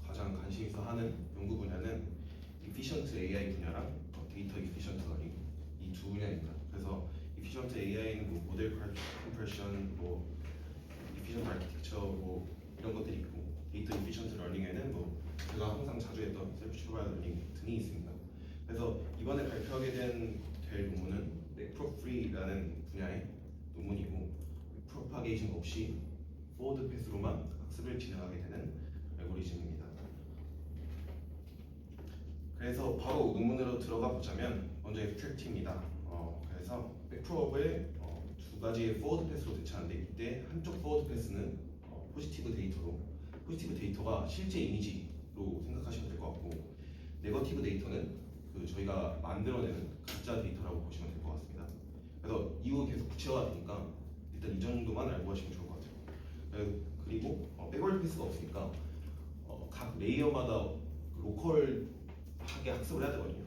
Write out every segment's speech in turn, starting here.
가장 관심 있어 하는 연구 분야는 efficient AI 분야랑 데이터 efficient learning 이 두 분야입니다. 그래서 efficient AI는 뭐 모델 compression, 뭐 efficient architecture 뭐 이런 것들이 있고, 데이터 efficient learning에는 뭐 제가 항상 자주 했던 self-supervised learning 등이 있습니다. 그래서 이번에 발표하게 될 논문은 맥프로프리라는 분야의 논문이고, 프로파게이션 없이 포워드 패스로만 학습을 진행하게 되는 알고리즘입니다. 그래서 바로 논문으로 들어가 보자면 먼저 앱스트랙트입니다. 그래서 백프로브의 두 가지의 포워드 패스로 대체하는데, 이때 한쪽 포워드 패스는 포지티브 데이터가 실제 이미지로 생각하시면 될 것 같고, 네거티브 데이터는 저희가 만들어내는 가짜 데이터라고 보시면 될 것 같습니다. 그래서 이후 계속 구체화되니까 일단 이 정도만 알고 가시면 좋을 것 같아요. 그리고 백월드 패스가 없으니까 각 레이어마다 로컬하게 학습을 해야 되거든요.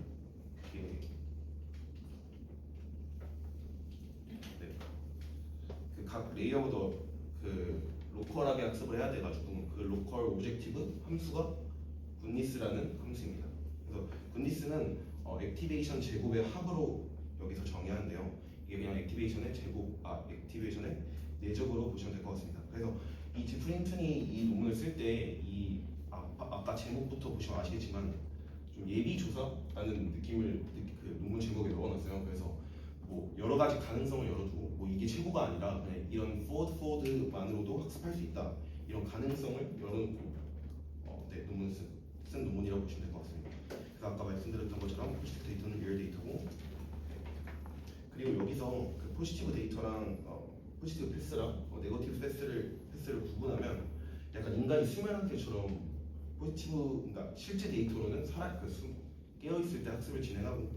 네. 각 레이어마다 로컬하게 학습을 해야 돼가지고, 그 로컬 오브젝티브 함수가 굿니스라는 함수입니다. 그래서 굿니스는 액티베이션 제곱의 합으로 여기서 정의하는데요. 이게 그냥 액티베이션의 내적으로 보시면 될 것 같습니다. 그래서 이 제프링턴이 이 논문을 쓸 때 아까 제목부터 보시면 아시겠지만 좀 예비 조사라는 느낌을 그 논문 제목에 넣어놨어요. 그래서 뭐 여러 가지 가능성을 열어두고, 뭐 이게 최고가 아니라 그냥 이런 포워드만으로도 학습할 수 있다, 이런 가능성을 열어놓고 논문 쓴 논문이라고 보시면 될 것 같습니다. 그래서 아까 말씀드렸던 것처럼 포지티브 데이터는 리얼 데이터고, 그리고 여기서 그 포지티브 데이터랑 포지티브 패스랑 네거티브 패스를 구분하면 약간 인간이 수면 상태처럼 그러니까 실제 데이터로는 깨어 있을 때 학습을 진행하고,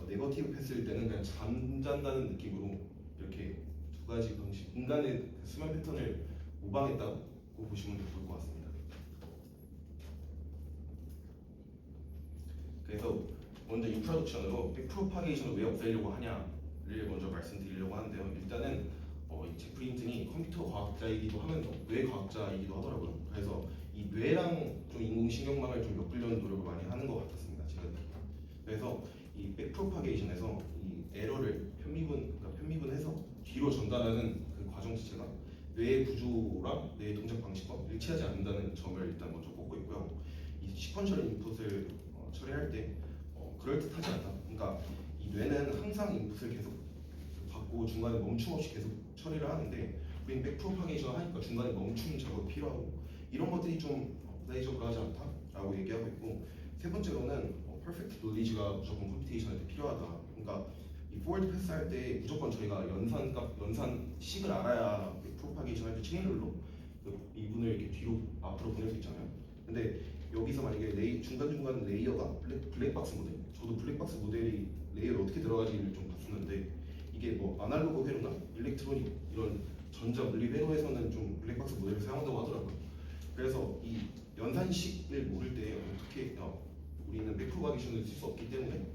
네거티브 패스일 때는 그냥 잠잔다는 느낌으로 이렇게 두 가지 방식, 인간의 수면 패턴을 모방했다고 보시면 좋을 것 같습니다. 그래서 먼저 인트로덕션으로 백프로파게이션을 왜 없애려고 하냐를 먼저 말씀드리려고 하는데요. 일단은 제프리 힌튼이 컴퓨터 과학자이기도 하면서 뇌 과학자이기도 하더라고요. 그래서 이 뇌랑 좀 인공신경망을 좀 엮으려는 노력을 많이 하는 것 같았습니다, 제가. 그래서 이 백프로파게이션에서 이 에러를 편미분해서 뒤로 전달하는 그 과정 자체가 뇌의 구조랑 뇌의 동작 방식과 일치하지 않는다는 점을 일단 먼저 꼽고 있고요. 이 시퀀셜 인풋을 처리할 때 그럴듯하지 않다. 그러니까 이 뇌는 항상 인풋을 계속 받고 중간에 멈춤 없이 계속 처리를 하는데, 우린 백프로파게이션을 하니까 중간에 멈춤 작업이 필요하고, 이런 것들이 좀 부담적으로 하지 않다라고 얘기하고 있고, 세 번째로는 퍼펙트 노리지가 무조건 컴퓨테이션할 때 필요하다. 그러니까 이 포워드 패스 할 때 무조건 저희가 연산식을 알아야 프로파게이션 할 때 체인룰로 이분을 이렇게 뒤로 앞으로 보낼 수 있잖아요. 근데 여기서 만약에 중간중간 레이어가 블랙박스 모델, 저도 블랙박스 모델이 레이어를 어떻게 들어가지를 좀 봤었는데, 이게 뭐 아날로그 회로나 일렉트로닉 이런 전자 물리 회로에서는 좀 블랙박스 모델을 사용한다고 하더라고요. 그래서 이 연산식을 모를 때 어떻게 우리는 백프로파게이션을 쓸 수 없기 때문에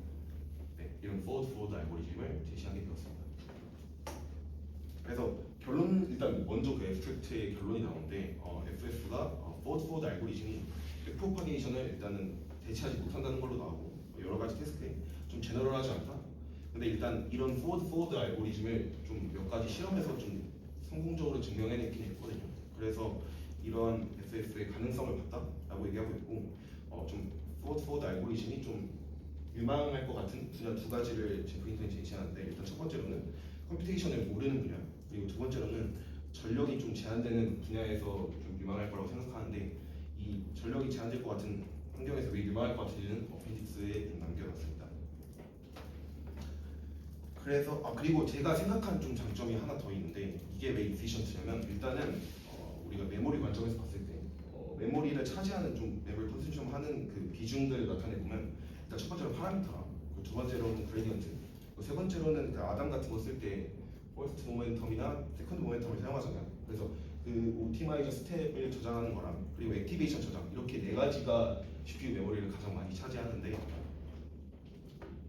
이런 포워드 알고리즘을 제시하게 되었습니다. 그래서 일단 먼저 그 앱스트랙트의 결론이 나오는데, FS가 포워드 알고리즘이 백프로파게이션을 일단은 대체하지 못한다는 걸로 나오고, 여러 가지 테스트에 좀 제너럴하지 않다. 근데 일단 이런 포워드 알고리즘을 좀 몇 가지 실험에서 좀 성공적으로 증명해내긴 했거든요. 그래서 이러한 FS의 가능성을 봤다라고 얘기하고 있고, 좀 포워드 알고리즘이 좀 유망할 것 같은 분야 두 가지를 제프리 힌튼이 제시하는데, 일단 첫 번째로는 컴퓨테이션을 모르는 분야, 그리고 두 번째로는 전력이 좀 제한되는 분야에서 좀 유망할 거라고 생각하는데, 이 전력이 제한될 것 같은 환경에서 왜 유망할 것 같은지는 어펜디스에 좀 남겨놨습니다. 그래서 그리고 제가 생각한 좀 장점이 하나 더 있는데, 이게 왜 이피션트냐면, 일단은 우리가 메모리 관점에서 봤을 때 메모리를 차지하는 좀 메모리 컨센션 하는 그 비중들을 나타내 보면, 일단 첫 번째로 파라미터랑, 두 번째로는 그레디언트, 세 번째로는 그 아담 같은 거 쓸 때 퍼스트 모멘텀이나 세컨드 모멘텀을 사용하잖아요. 그래서 그 옵티마이저 스텝을 저장하는 거랑, 그리고 액티베이션 저장, 이렇게 네 가지가 CPU 메모리를 가장 많이 차지하는데,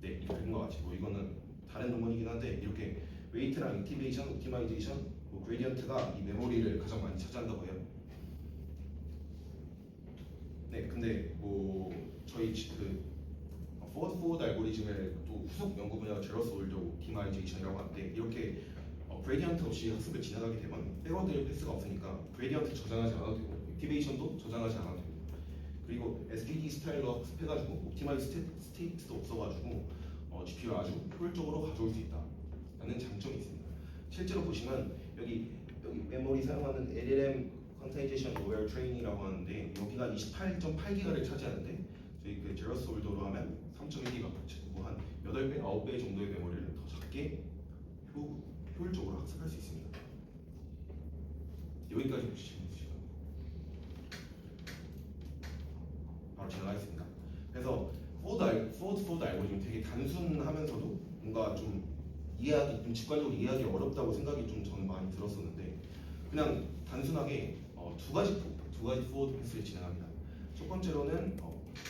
이렇게 된 것 같이, 뭐 이거는 다른 논문이긴 한데, 이렇게 웨이트랑 액티베이션, 옵티마이제이션, 그레디언트가 이 메모리를 가장 많이 차지한다고 해요. 네, 근데 뭐 저희 그 포워드 알고리즘의 또 후속 연구 분야가 제러스 올더 옵티마이제이션이라고 하는데 이렇게 그레디언트 없이 학습을 진행하게 되면 에러들 패스가 없으니까 그레디언트 저장하지 않아도 되고 액티베이션도 저장하지 않아도 되고 그리고 SKD 스타일로 학습해가지고 옵티마이즈 스테이트도 없어가지고 GPU를 아주 효율적으로 가져올 수 있다라는 장점이 있습니다. 실제로 보시면 여기 메모리 사용하는 LLM 컨테이제이션 어웨어 트레이닝이라고 하는데 여기가 28.8기가를 차지하는데 저희 그 제러스 홀더로 하면 3.1기가, 한 8배, 9배 정도의 메모리를 더 작게 효율적으로 학습할 수 있습니다. 여기까지 보시면 되시고요. 바로 지나가겠습니다. 그래서 포워드 알고리즘 되게 단순하면서도 뭔가 좀 이해하기, 좀 직관적으로 이해하기 어렵다고 생각이 좀 저는 많이 들었었는데 그냥 단순하게 두 가지 포워드 패스를 진행합니다. 첫 번째로는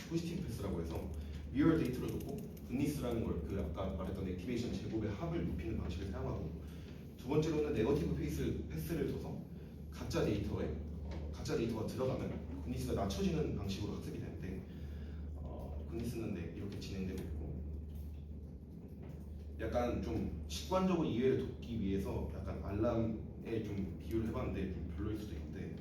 포지티브 패스라고 해서 미러 데이터를 놓고 분리스라는 걸 그 아까 말했던 액티베이션 제곱의 합을 높이는 방식을 사용하고 두 번째로는 네거티브 패스를 둬서 가짜 데이터가 들어가면 분리스가 낮춰지는 방식으로 학습이 되는데 분리스는 네, 이렇게 진행되고 있고 약간 좀 직관적으로 이해를 돕기 위해서 약간 알람에 좀 비유를 해봤는데 좀 별로일 수도 있는데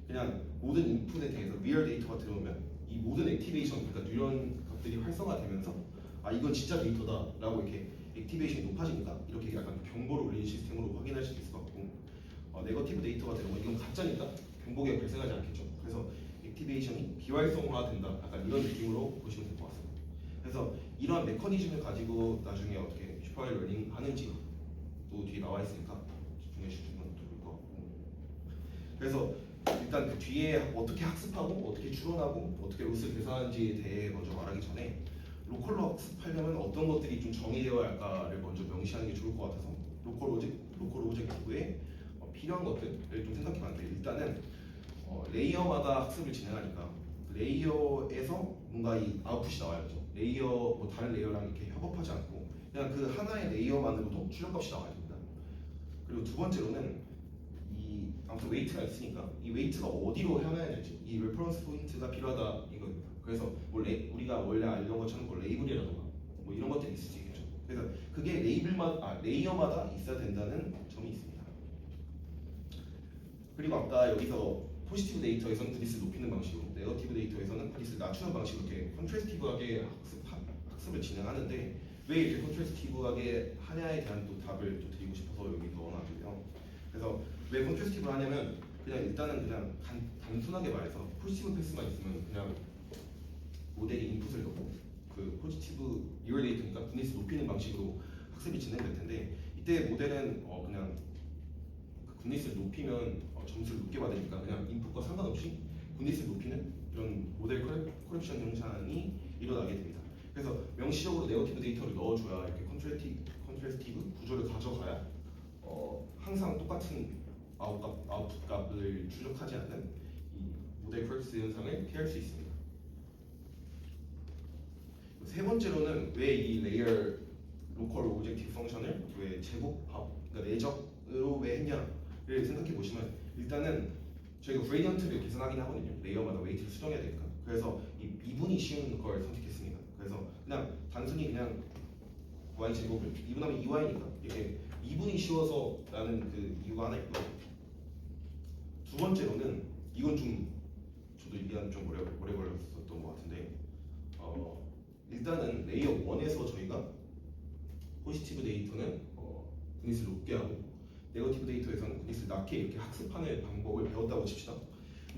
그냥 모든 인풋에 대해서 리얼 데이터가 들어오면 이 모든 액티베이션 그러니까 뉴런 값들이 활성화되면서 아 이건 진짜 데이터다라고 이렇게 액티베이션이 높아지니까 이렇게 약간 경보를 울리는 시스템으로 확인할 수 있을 것 같고 네거티브 데이터가 들어오면 이건 가짜니까 경보가 발생하지 않겠죠. 그래서 액티베이션이 비활성화된다 약간 이런 느낌으로 보시면 될 것 같습니다. 그래서 이러한 메커니즘을 가지고 나중에 어떻게 슈퍼와이드 러닝 하는지 또 뒤에 나와 있으니까 집중해 주시면 좋을 것 같고 그래서 일단 그 뒤에 어떻게 학습하고 어떻게 추론하고 어떻게 로스를 계산하는지에 대해 먼저 말하기 전에 로컬로 학습하려면 어떤 것들이 좀 정의되어야 할까를 먼저 명시하는 게 좋을 것 같아서 로컬 오브젝티브에 필요한 것들을 좀 생각해봤는데 일단은 레이어마다 학습을 진행하니까 레이어에서 뭔가 이 아웃풋이 나와야죠. 레이어 뭐 다른 레이어랑 이렇게 협업하지 않고 그냥 그 하나의 레이어만으로도 출력값이 나와야 됩니다. 그리고 두 번째로는 이 아무튼 웨이트가 있으니까 이 웨이트가 어디로 향해야 될지 이 레퍼런스 포인트가 필요하다 이거입니다. 그래서 뭐 우리가 원래 알던 것처럼 뭐 레이블이라던가 뭐 이런 것들이 있을 수 있겠죠. 그래서 그게 레이어마다 있어야 된다는 점이 있습니다. 그리고 아까 여기서 포지티브 데이터에서는 분리스를 높이는 방식으로 네거티브 데이터에서는 분리스를 낮추는 방식으로 이렇게 컨트래스티브하게 학습을 진행하는데 왜 이렇게 컨트래스티브하게 하냐에 대한 또 답을 또 드리고 싶어서 여기 넣어놨고요. 그래서 왜 컨트래스티브를 하냐면 그냥 일단은 그냥 단순하게 말해서 포지티브 패스만 있으면 그냥 모델이 인풋을 넣고 그 포지티브 리얼 데이터니까 분리스 높이는 방식으로 학습이 진행될 텐데 이때 모델은 그냥 분리스를 높이면 점수를 높게 받으니까 그냥 인풋과 상관없이 분리스를 높이는 이런 모델 커렉션 현상이 일어나게 됩니다. 그래서 명시적으로 네거티브 데이터를 넣어줘야 이렇게 컨트래스티브 구조를 가져가야 항상 똑같은 아웃풋 값을 출력하지 않는 이 모델 커렉션 현상을 피할 수 있습니다. 세 번째로는 왜 이 레이어 로컬 오브젝티브 펑션을 왜 제곱합 그러니까 내적으로 왜 했냐를 생각해 보시면 일단은 저희가 그레디언트를 계산하긴 하거든요. 레이어마다 웨이트를 수정해야 되니까. 그래서 이 미분이 쉬운 걸 선택했습니다. 그래서 그냥 단순히 그냥 y 제곱을 2분하면 2y니까 이렇게 미분이 쉬워서라는 그 이유가 하나 있고요. 두 번째로는 이건 좀 저도 이해하는 좀 오래 걸렸었던 것 같은데 일단은 레이어 1에서 저희가 포지티브 데이터는 분리스를 높게 하고 네거티브 데이터에서는 분리스를 낮게 이렇게 학습하는 방법을 배웠다고 칩시다.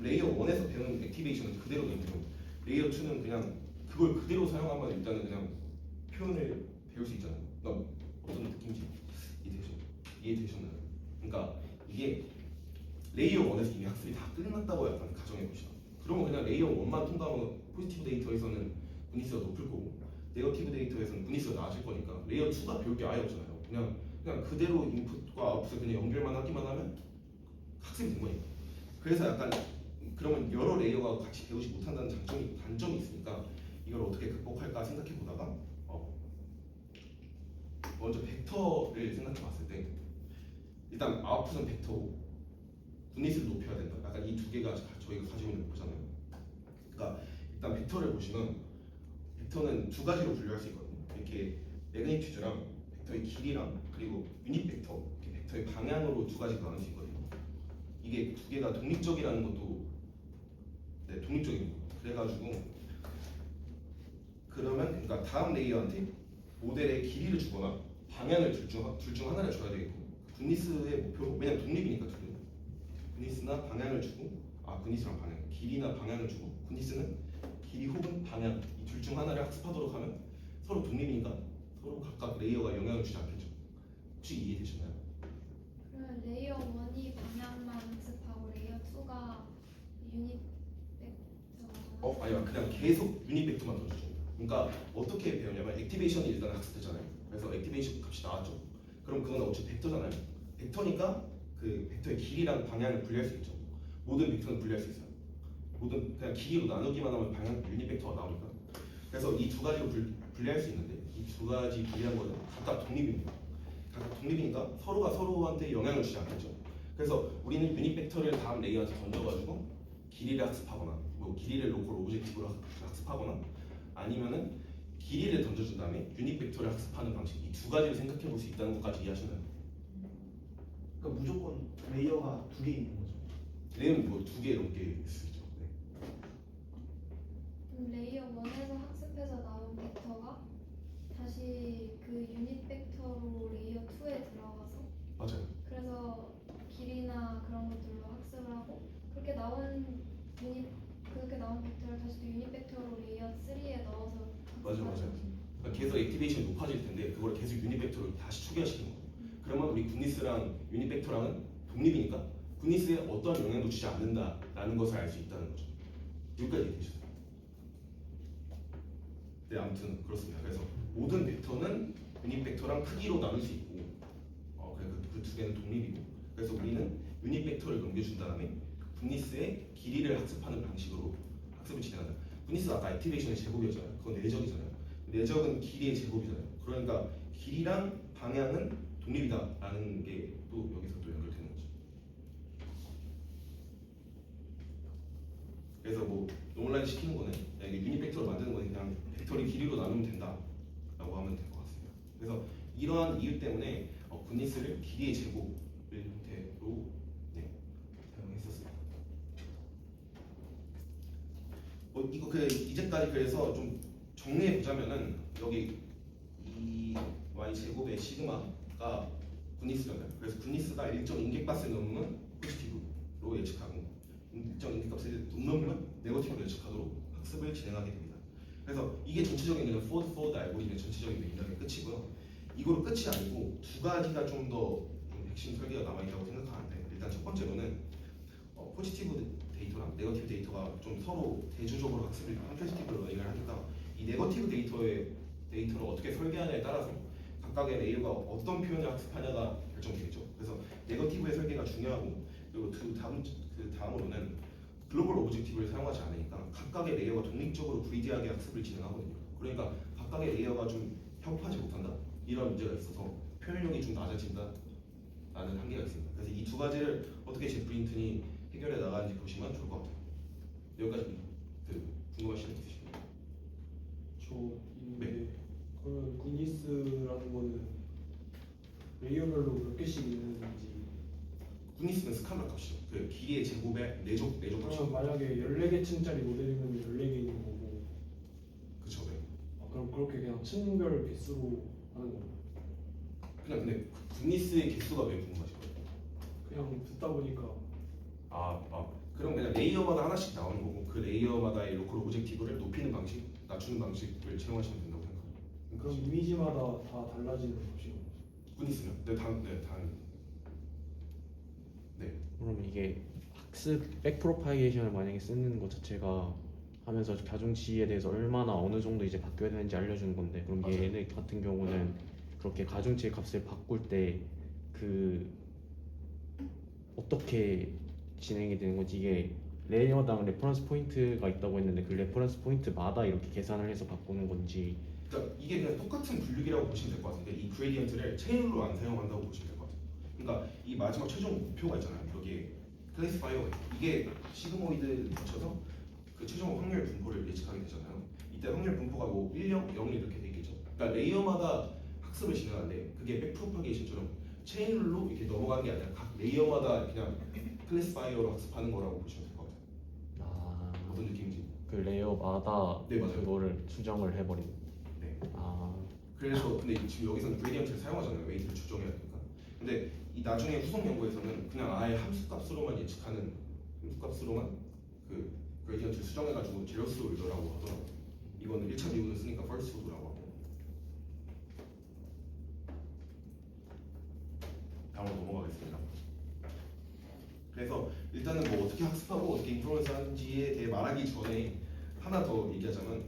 레이어 1에서 배운 액티베이션은 그대로 있고 레이어 2는 그냥 그걸 그대로 사용하면 일단은 그냥 표현을 배울 수 있잖아요. 그러니까 어떤 느낌인지 이해되셨나요? 그러니까 이게 레이어 1에서 이미 학습이 다 끝났다고 약간 가정해 봅시다. 그러면 그냥 레이어 1만 통과하면 포지티브 데이터에서는 분리스가 높을 거고 네거티브 데이터에서는 분리스가 낮을 거니까 레이어 2가 배울 게 아예 없잖아요. 그냥 그대로 인풋과 아웃풋을 그냥 연결만 하기만 하면 학습이 된 거니까. 그래서 약간 그러면 여러 레이어가 같이 배우지 못한다는 단점이 있으니까 이걸 어떻게 극복할까 생각해 보다가 먼저 벡터를 생각해 봤을 때 일단 아웃풋은 벡터고 분리수를 높여야 된다. 약간 이 두 개가 저희가 가지고 있는 거잖아요. 그러니까 벡터를 보시면 벡터는 두 가지로 분류할 수 있거든요. 이렇게 매그니튜드랑 벡터의 길이랑 그리고 유닛 벡터, 이렇게 벡터의 방향으로 두 가지로 나눌 수 있거든요. 이게 두 개가 독립적이라는 것도 네, 독립적입니다. 그래가지고 그러면 그러니까 다음 레이어한테 모델의 길이를 주거나 방향을 둘 중 하나를 줘야 되겠고 군니스의 목표 왜냐면 독립이니까 둘은 군니스나 방향을 주고 군니스랑 방향 길이나 방향을 주고 군니스는 길이 혹은 방향 이 둘 중 하나를 학습하도록 하면 서로 독립이니까 서로 각각 레이어가 영향을 주지 않겠죠. 혹시 이해되셨나요? 그럼 레이어 1이 방향만 학습하고 레이어 2가 유닛 벡터. 아니요 그냥 계속 유닛 벡터만 던져줍니다. 그러니까 어떻게 배우냐면 액티베이션이 일단 학습됐잖아요. 그래서 액티베이션 값이 나왔죠. 그럼 그건 어차피 벡터잖아요. 벡터니까 그 벡터의 길이랑 방향을 분리할 수 있죠. 모든 벡터는 분리할 수 있어요. 모든 그냥 길이로 나누기만 하면 방향 유닛 벡터가 나오니까. 그래서 이 두 가지로 분리할 수 있는데 이 두 가지 분리한 거는 각각 독립입니다. 각각 독립이니까 서로가 서로한테 영향을 주지 않겠죠. 그래서 우리는 유닛 벡터를 다음 레이어한테 던져가지고 길이를 학습하거나 뭐 길이를 로컬 오브젝티브로 학습하거나 아니면은 길이를 던져준 다음에 유닛 벡터를 학습하는 방식 이 두 가지를 생각해 볼 수 있다는 것까지 이해하시나요? 그러니까 무조건 레이어가 두 개 있는 거죠. 레이어는 뭐 두 개 넘게 있을 수 있죠. 네. 그럼 레이어 1에서 학습해서 나온 벡터가 다시 그 유닛 벡터로 레이어 2에 들어가서 맞아요. 그래서 길이나 그런 것들로 학습을 하고 그렇게 나온 벡터를 다시 또 유닛 벡터로 레이어 3에 넣어서 맞아요. 그러니까 계속 액티베이션이 높아질 텐데 그걸 계속 유닛 벡터로 다시 추계시키는 거예요. 그러면 우리 군니스랑 유닛 벡터랑은 독립이니까 군니스에 어떤 영향도 주지 않는다라는 것을 알 수 있다는 거죠. 여기까지 이해되셨어요? 네, 아무튼 그렇습니다. 그래서 모든 벡터는 유닛 벡터랑 크기로 나눌 수 있고, 그 두 개는 독립이고, 그래서 우리는 유닛 벡터를 넘겨준 다음에 군니스의 길이를 학습하는 방식으로 학습을 진행한다. 군니스 아까 액티베이션의 제곱이었잖아요. 그건 내적이잖아요. 내적은 길이의 제곱이잖아요. 그러니까 길이랑 방향은 독립이다라는 게 또 여기서 또 연결되는 거죠. 그래서 뭐 노멀라이즈 시키는 거는 이게 유닛 벡터를 만드는 거는 그냥 벡터를 길이로 나누면 된다라고 하면 될 것 같습니다. 그래서 이러한 이유 때문에 군니스를 길이의 제곱의 형태로 사용했었습니다. 이거 이제까지 그래서 좀 정리해 보자면은 여기 이 y 제곱의 시그마가 군니스잖아요. 그래서 군니스가 일정 인객값을 넘으면 포지티브로 예측하고 일정 인객값을 못 넘으면 네거티브로 예측하도록 학습을 진행하게 됩니다. 그래서 이게 전체적인 그냥 포워드 알고리즘의 전체적인 맥락의 끝이고요. 이거로 끝이 아니고 두 가지가 좀 더 핵심 설계가 남아있다고 생각하는데 일단 첫 번째로는 포지티브 데이터랑 네거티브 데이터가 좀 서로 대조적으로 학습을 컴페티티브 러닝을 하니까 이 네거티브 데이터를 어떻게 설계하냐에 따라서 각각의 레이어가 어떤 표현을 학습하냐가 결정되겠죠. 그래서 네거티브의 설계가 중요하고 그리고 다음으로는 글로벌 오브젝티브를 사용하지 않으니까 각각의 레이어가 독립적으로 브리디하게 학습을 진행하거든요. 그러니까 각각의 레이어가 좀 협업하지 못한다 이런 문제가 있어서 표현력이 좀 낮아진다라는 한계가 있습니다. 그래서 이 두 가지를 어떻게 제프린튼이 해결해 나가는지 보시면 좋을 것 같아요. 여기까지 궁금하신 거 있으신가요? 저 있는데 그러면 군니스라는 거는 레이어별로 몇 개씩 있는지 군니스는 스칼라 값이죠. 그 길이의 제곱의 내적 값이죠. 그러면 만약에 14개층짜리 모델이면 14개 있는 거고 그쵸, 네. 그럼 그렇게 그냥 층별 개수로 하는 건가요? 그냥 근데 군니스의 개수가 왜 궁금하신 거예요? 그냥 듣다 보니까 그럼 그냥 레이어마다 하나씩 나오는 거고 그 레이어마다의 로컬 오브젝티브를 높이는 방식, 낮추는 방식을 채용하시면 된다고 생각합니다. 그럼 이미지마다 다 달라지는 값이요? 군니스요? 네, 그럼 이게 학습 백프로파게이션을 만약에 쓰는 것 자체가 하면서 가중치에 대해서 얼마나 어느 정도 이제 바뀌어야 되는지 알려주는 건데 그럼 맞아요. 얘네 같은 경우는 그렇게 가중치의 값을 바꿀 때 그 어떻게 진행이 되는 건지 이게 레이어당 레퍼런스 포인트가 있다고 했는데 그 레퍼런스 포인트마다 이렇게 계산을 해서 바꾸는 건지 그러니까 이게 그냥 똑같은 분류기라고 보시면 될 것 같은데 이 그레디언트를 체인으로 안 사용한다고 보시면 될 것 같아요. 그러니까 이 마지막 최종 목표가 있잖아요. 여기에 클래시파이어가 있고 이게 시그모이드 거쳐서 그 최종 확률 분포를 예측하게 되잖아요. 이때 확률 분포가 뭐 1, 0, 0 이렇게 돼 있겠죠. 그러니까 레이어마다 학습을 진행하는데 그게 백프로파게이션처럼 체인룰로 이렇게 넘어가는 게 아니라 각 레이어마다 그냥 클래스파이어로 학습하는 거라고 보시면 될 것 같아요. 아, 어떤 느낌인지. 그 레이어마다 네, 맞아요. 그거를 수정을 해버리는. 네. 아, 그래서 근데 지금 여기서는 그레디언트를 사용하잖아요. 웨이트를 추정해야 되니까. 근데 이 나중에 후속 연구에서는 그냥 아예 함수값으로만 예측하는 함수값으로만 그 그레디언트를 수정해가지고 제로스 올더라고 하더라고요. 이거는 1차 미분을 쓰니까 펄스 오더라고 하고. 다음으로 넘어가겠습니다. 그래서 일단은 뭐 어떻게 학습하고 어떻게 인프루언스 하는지에 대해 말하기 전에 하나 더 얘기하자면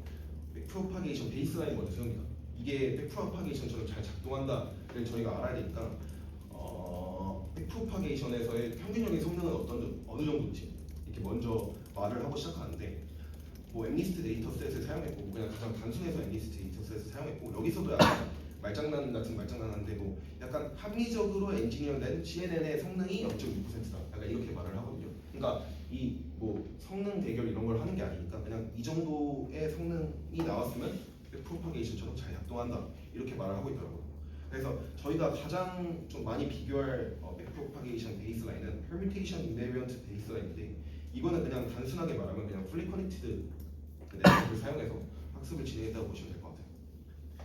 백프로파게이션 베이스라인 먼저 세웁니다. 이게 백프로파게이션처럼 잘 작동한다를 저희가 알아야 되니까 백프로파게이션에서의 평균적인 성능은 어느 정도인지 이렇게 먼저 말을 하고 시작하는데 뭐 엠리스트 데이터셋을 사용했고 그냥 가장 단순해서 엠리스트 데이터셋을 사용했고 여기서도 약간 말장난 같은 말장난한데 뭐 약간 합리적으로 엔지니어된 CNN의 성능이 0.2%다 약간 이렇게 말을 하거든요. 그러니까 이 뭐 성능 대결 이런 걸 하는 게 아니니까 그냥 이 정도의 성능이 나왔으면 프로파게이션처럼 잘 작동한다 이렇게 말을 하고 있더라고요. 그래서 저희가 가장 좀 많이 비교할 백프로파게이션 베이스라인은 permutation invariant 베이스라인인데 이거는 그냥 단순하게 말하면 그냥 fully connected 네트워크를 사용해서 학습을 진행했다고 보시면 될 것 같아요.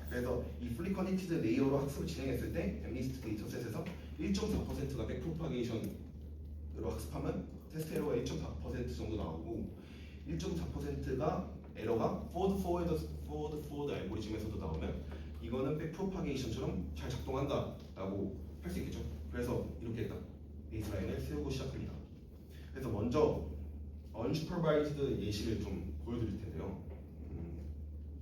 그래서 이 fully connected 레이어로 학습을 진행했을 때 엠리스트 데이터셋에서 1.4%가 백프로파게이션으로 학습하면 테스트 에러가 1.4% 정도 나오고 1.4%가 에러가 forward forward 알고리즘에서도 나오면 이거는 백프로파게이션처럼 잘 작동한다라고 할 수 있겠죠. 그래서 이렇게 딱 베이스라인을 세우고 시작합니다. 그래서 먼저 unsupervised 예시를 좀 보여드릴 텐데요.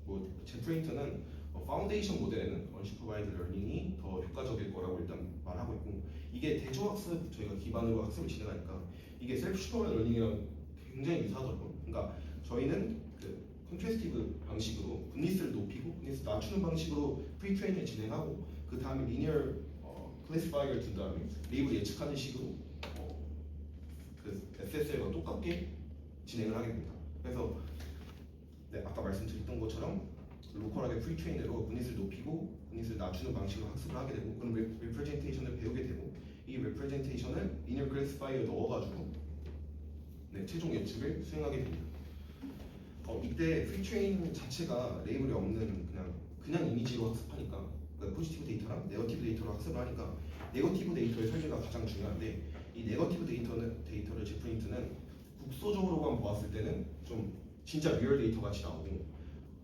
뭐 제프레인트는 파운데이션 모델에는 unsupervised learning이 더 효과적일 거라고 일단 말하고 있고 이게 대조학습 저희가 기반으로 학습을 진행하니까 이게 셀프 슈퍼바이즈 러닝이랑 굉장히 유사하더라고요. 그러니까 저희는 그 컨트레스티브 방식으로 분리수를 높이고 분리수 낮추는 방식으로 프리트레이닝을 진행하고 그 다음에 리니어 클래시파이어를 둔 다음에 레이블 예측하는 식으로 그 SSL과 똑같게 진행을 하게 됩니다. 그래서 네, 아까 말씀드렸던 것처럼 로컬하게 프리트레인으로 분리수를 높이고 분리수를 낮추는 방식으로 학습을 하게 되고 그럼 레프레젠테이션을 배우게 되고 이 레프레젠테이션을 리니어 클래시파이어에 넣어가지고 네, 최종 예측을 수행하게 됩니다. 이때 프리트레인 자체가 레이블이 없는 그냥 이미지로 학습하니까 그러니까 포지티브 데이터랑 네거티브 데이터로 학습을 하니까 네거티브 데이터의 설계가 가장 중요한데 이 네거티브 데이터를 제프린트는 국소적으로만 보았을 때는 좀 진짜 리얼 데이터 같이 나오고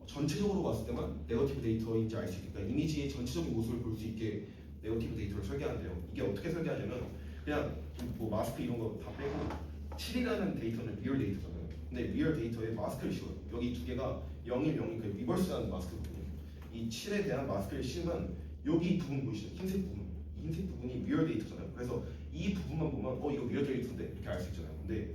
전체적으로 봤을 때만 네거티브 데이터인지 알 수 있게 그러니까 이미지의 전체적인 모습을 볼 수 있게 네거티브 데이터를 설계하는데요. 이게 어떻게 설계하냐면 그냥 뭐 마스크 이런 거 다 빼고 7이라는 데이터는 리얼 데이터잖아요. 근데 리얼 데이터에 마스크를 씌워요. 여기 두 개가 0일 0이 그 리버스라는 마스크거든요. 이 7에 대한 마스크를 씌우면 여기 부분 보이시죠? 흰색 부분. 이 흰색 부분이 리얼 데이터잖아요. 그래서 이 부분만 보면 이거 리얼 데이터인데 이렇게 알 수 있잖아요. 근데